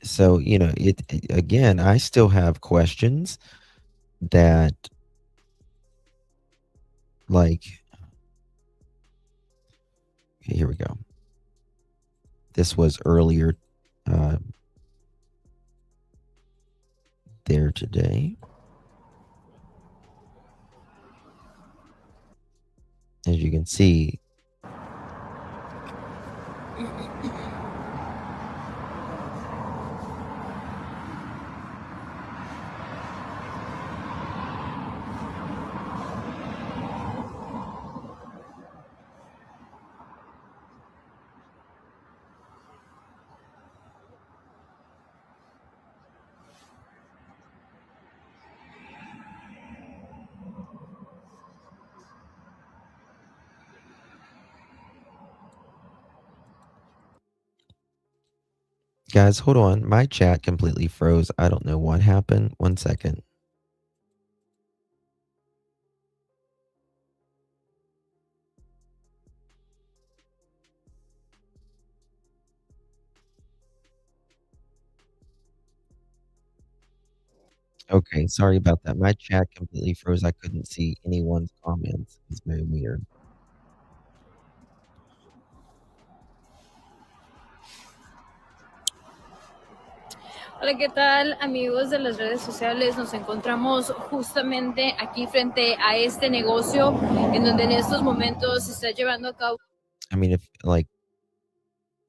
So, again, I still have questions that, like, okay, here we go. This was earlier uh, there today. As you can see, guys, hold on. My chat completely froze. I don't know what happened. 1 second. Okay, sorry about that. My chat completely froze. I couldn't see anyone's comments. It's very weird. Hola, ¿qué tal, amigos de las redes sociales? Nos encontramos justamente aquí frente a este negocio en donde en estos momentos se está llevando a cabo. I mean, if like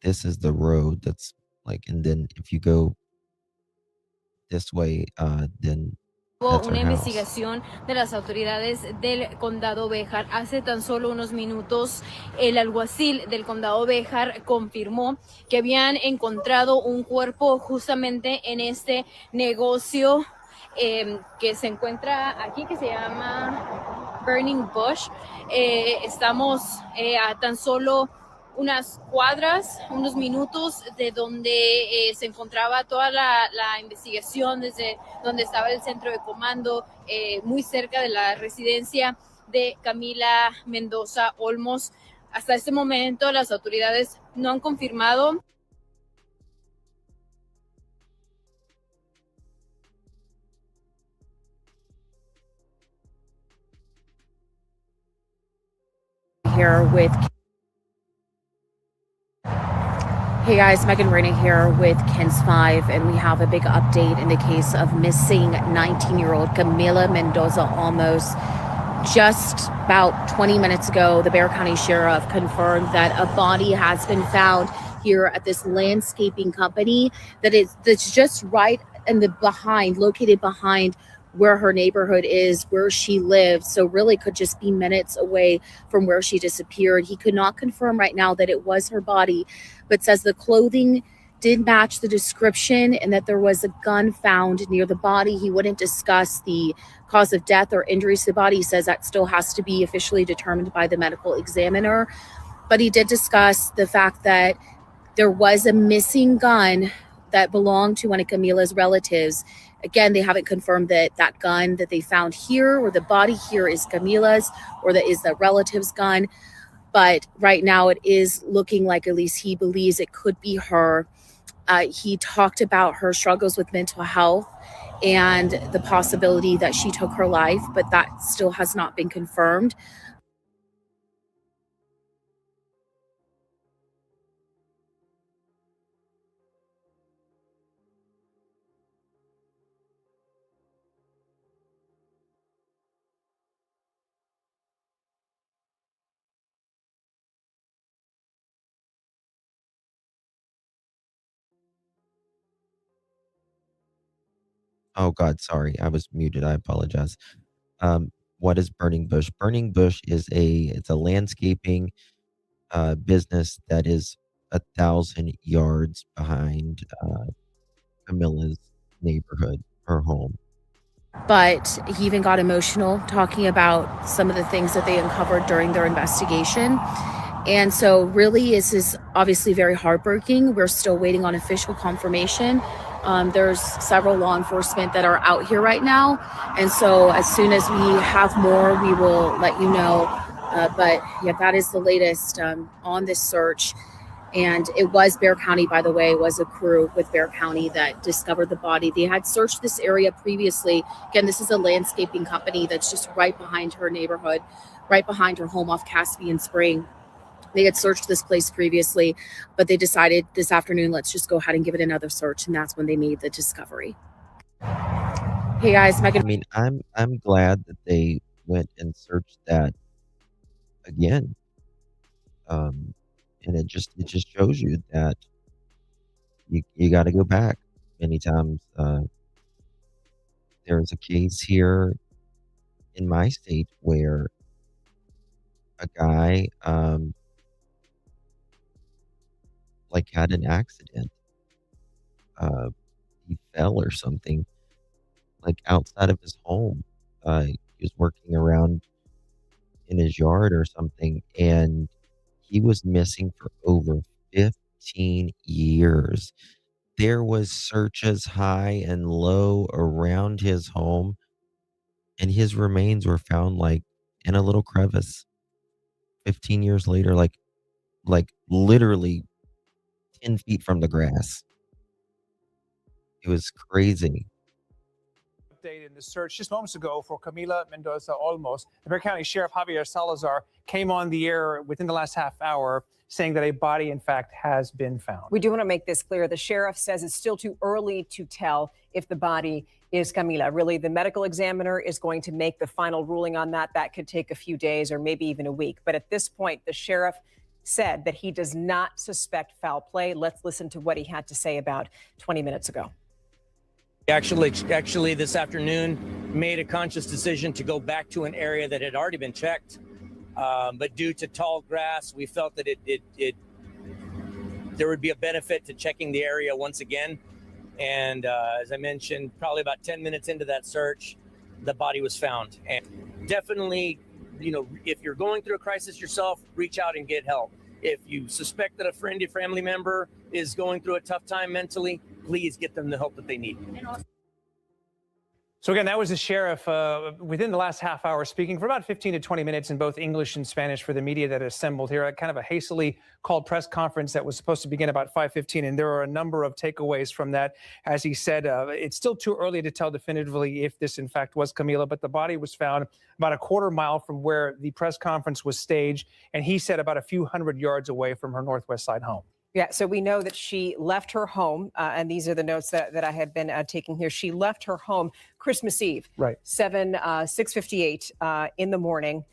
this is the road that's like, and then if you go this way, then that's our Una house. investigación de las autoridades del condado Béjar. Hace tan solo unos minutos, el alguacil del condado Béjar confirmó que habían encontrado un cuerpo justamente en este negocio que se encuentra aquí, que se llama Burning Bush. Estamos a tan solo unas cuadras, unos minutos de donde se encontraba toda la investigación, desde donde estaba el centro de comando, muy cerca de la residencia de Camila Mendoza Olmos. Hasta este momento las autoridades no han confirmado. Here with Hey guys, Megan Rainey here with KENS 5, and we have a big update in the case of missing 19-year-old Camila Mendoza Olmos. Just about 20 minutes ago, the Bexar-County Sheriff confirmed that a body has been found here at this landscaping company that's just right in the located behind where her neighborhood is, where she lives. So really could just be minutes away from where she disappeared. He could not confirm right now that it was her body, but says the clothing did match the description and that there was a gun found near the body. He wouldn't discuss the cause of death or injuries to the body. He says that still has to be officially determined by the medical examiner. But he did discuss the fact that there was a missing gun that belonged to one of Camila's relatives. Again, they haven't confirmed that that gun that they found here or the body here is Camila's or that is the relative's gun. But right now it is looking like at least he believes it could be her. He talked about her struggles with mental health and the possibility that she took her life, but that still has not been confirmed. Oh God, sorry, I was muted. I apologize. What is Burning Bush? Burning Bush is it's a landscaping business that is 1,000 yards behind Camilla's neighborhood, her home. But he even got emotional talking about some of the things that they uncovered during their investigation. And so really this is obviously very heartbreaking. We're still waiting on official confirmation. There's several law enforcement that are out here right now. And so as soon as we have more, we will let you know. But yeah, that is the latest on this search. And it was Bexar County, by the way, was a crew with Bexar County that discovered the body. They had searched this area previously. Again, this is a landscaping company that's just right behind her neighborhood, right behind her home off Caspian Spring. They had searched this place previously, but they decided this afternoon, let's just go ahead and give it another search. And that's when they made the discovery. Hey guys, Megan. I mean, I'm glad that they went and searched that again. And it just shows you that you got to go back many times. There's a case here in my state where a guy like had an accident. He fell or something, like outside of his home. He was working around in his yard or something, and he was missing for over 15 years. There was searches high and low around his home, and his remains were found like in a little crevice 15 years later, like literally 10 feet from the grass. It was crazy. Update in the search just moments ago for Camila Mendoza Olmos. The Bexar County Sheriff Javier Salazar came on the air within the last half hour saying that a body, in fact, has been found. We do want to make this clear. The sheriff says it's still too early to tell if the body is Camila. Really, the medical examiner is going to make the final ruling on that. That could take a few days or maybe even a week. But at this point, the sheriff said that he does not suspect foul play. Let's listen to what he had to say about 20 minutes ago. Actually, this afternoon made a conscious decision to go back to an area that had already been checked. But due to tall grass, we felt that there would be a benefit to checking the area once again. And as I mentioned, probably about 10 minutes into that search, the body was found. And definitely, if you're going through a crisis yourself, reach out and get help. If you suspect that a friend or family member is going through a tough time mentally, please get them the help that they need. So again, that was the sheriff within the last half hour speaking for about 15 to 20 minutes in both English and Spanish for the media that assembled here at kind of a hastily called press conference that was supposed to begin about 5:15. And there are a number of takeaways from that. As he said, it's still too early to tell definitively if this in fact was Camila, but the body was found about a quarter mile from where the press conference was staged. And he said about a few hundred yards away from her northwest side home. Yeah, so we know that she left her home, and these are the notes that I had been taking here. She left her home Christmas Eve, right? 6:58 in the morning.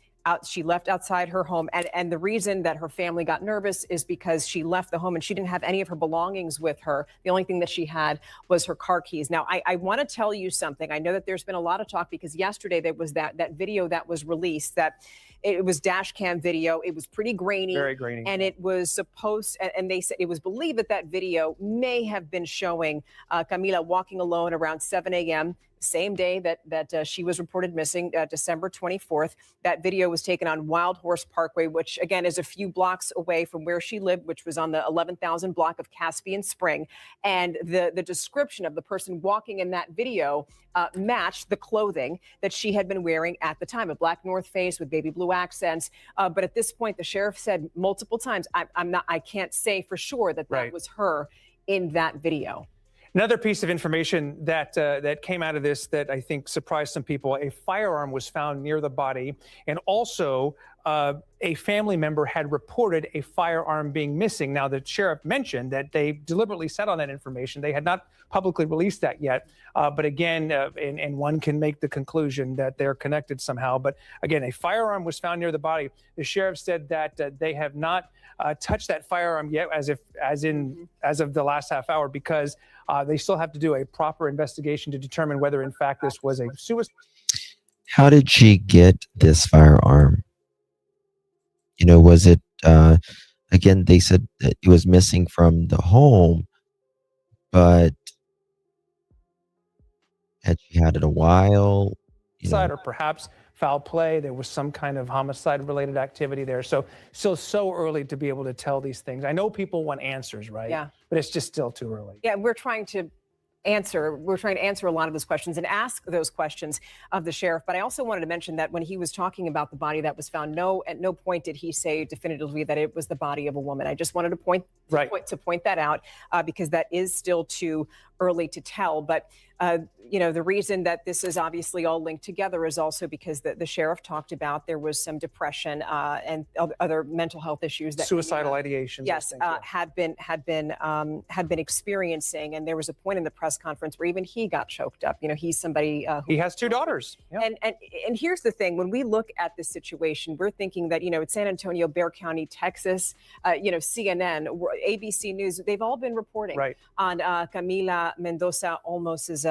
She left outside her home, and the reason that her family got nervous is because she left the home and she didn't have any of her belongings with her. The only thing that she had was her car keys. Now, I want to tell you something. I know that there's been a lot of talk because yesterday there was that video that was released that. It was dash cam video. It was pretty grainy. Very grainy. And it was supposed, and they said it was believed that video may have been showing Camila walking alone around 7 a.m., same day that she was reported missing, December 24th. That video was taken on Wild Horse Parkway, which again is a few blocks away from where she lived, which was on the 11,000 block of Caspian Spring. And the description of the person walking in that video matched the clothing that she had been wearing at the time, a black North Face with baby blue accents. But at this point, the sheriff said multiple times, I can't say for sure that was her in that video. Another piece of information that came out of this that I think surprised some people, a firearm was found near the body. And also a family member had reported a firearm being missing. Now, the sheriff mentioned that they deliberately sat on that information. They had not publicly released that yet. But again, and one can make the conclusion that they're connected somehow. But again, a firearm was found near the body. The sheriff said that they have not touched that firearm yet, as of the last half hour, because they still have to do a proper investigation to determine whether, in fact, this was a suicide. How did she get this firearm? You know, was it, again, they said that it was missing from the home, but had she had it a while? You know, Or perhaps foul play. There was some kind of homicide-related activity there. So still so early to be able to tell these things. I know people want answers, right? Yeah. But it's just still too early. Yeah, we're trying to answer a lot of those questions and ask those questions of the sheriff. But I also wanted to mention that when he was talking about the body that was found, at no point did he say definitively that it was the body of a woman. I just wanted to point that out because that is still too early to tell. But the reason that this is obviously all linked together is also because the sheriff talked about there was some depression and other mental health issues that suicidal ideations. Yes, had been experiencing, and there was a point in the press conference where even he got choked up. You know, he's somebody he has 2 daughters. Yeah. And here's the thing: when we look at this situation, we're thinking that it's San Antonio, Bexar-County, Texas, CNN, ABC News, they've all been reporting on Camila Mendoza Olmos's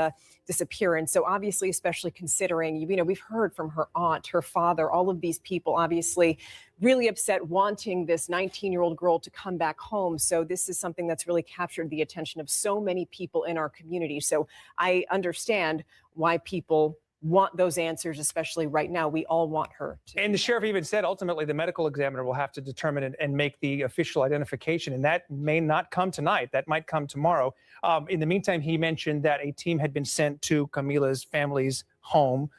disappearance. So obviously, especially considering, we've heard from her aunt, her father, all of these people obviously really upset, wanting this 19-year-old girl to come back home. So this is something that's really captured the attention of so many people in our community. So I understand why people want those answers, especially right now. We all want her to. And the sheriff even said ultimately the medical examiner will have to determine and make the official identification, and that may not come tonight. That might come tomorrow. In the meantime, he mentioned that a team had been sent to Camila's family's home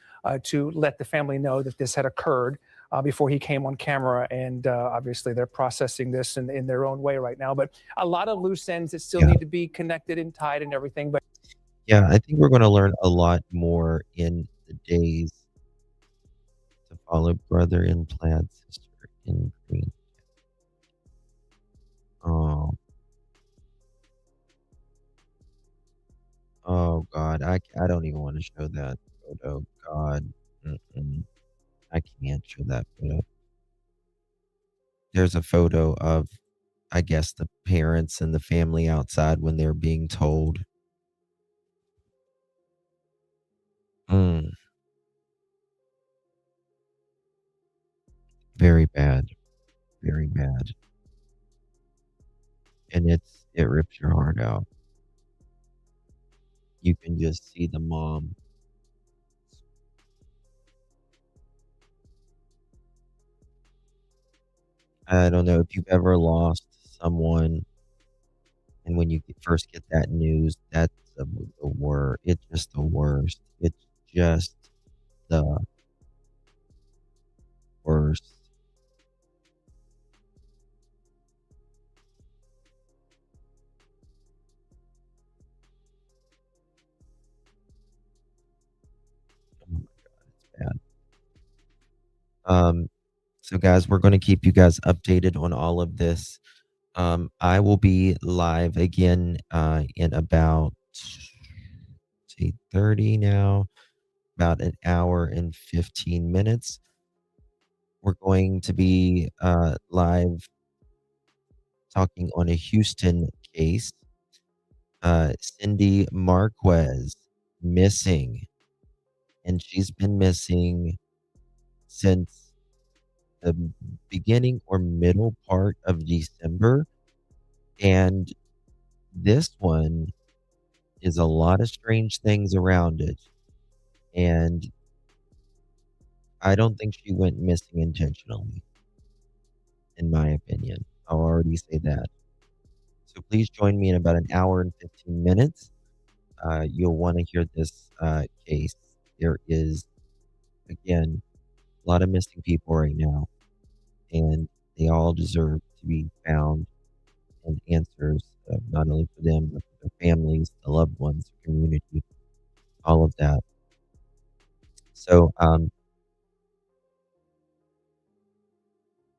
to let the family know that this had occurred before he came on camera. And obviously they're processing this in their own way right now. But a lot of loose ends that still need to be connected and tied and everything. But yeah, I think we're going to learn a lot more in the days to follow. Brother in plaid, sister in green. Oh God, I don't even want to show that photo. God, I can't show that photo. There's a photo of, I guess, the parents and the family outside when they're being told. Very bad. Very bad. And it rips your heart out. You can just see the mom. I don't know if you've ever lost someone, and when you first get that news, that's the worst. It's just the worst. It's just the worst. Oh my God, it's bad. So guys, we're going to keep you guys updated on all of this. I will be live again in about 8:30 now, about an hour and 15 minutes. We're going to be live talking on a Houston case. Cindy Marquez missing, and she's been missing since the beginning or middle part of December. And this one is a lot of strange things around it. And I don't think she went missing intentionally, in my opinion. I'll already say that. So please join me in about an hour and 15 minutes. You'll want to hear this case. There is, again, a lot of missing people right now, and they all deserve to be found and answers, not only for them, but for their families, the loved ones, the community, all of that. So,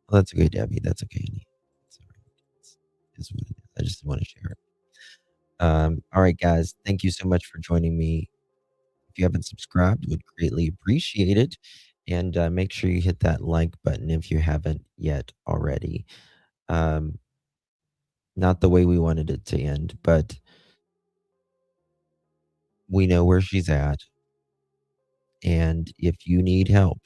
Well, that's okay, Debbie. That's okay, honey. It's all right. It's what it is. I just want to share it. All right, guys. Thank you so much for joining me. If you haven't subscribed, would greatly appreciate it. And make sure you hit that like button if you haven't yet already. Not the way we wanted it to end, but we know where she's at. And if you need help,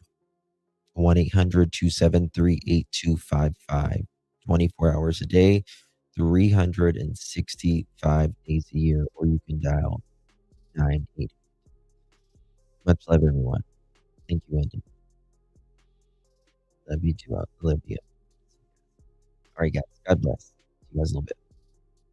1-800-273-8255, 24 hours a day, 365 days a year, or you can dial 988. Much love, everyone. Thank you, Andy. Love you too, Olivia. All right, guys. God bless. See you guys in a little bit.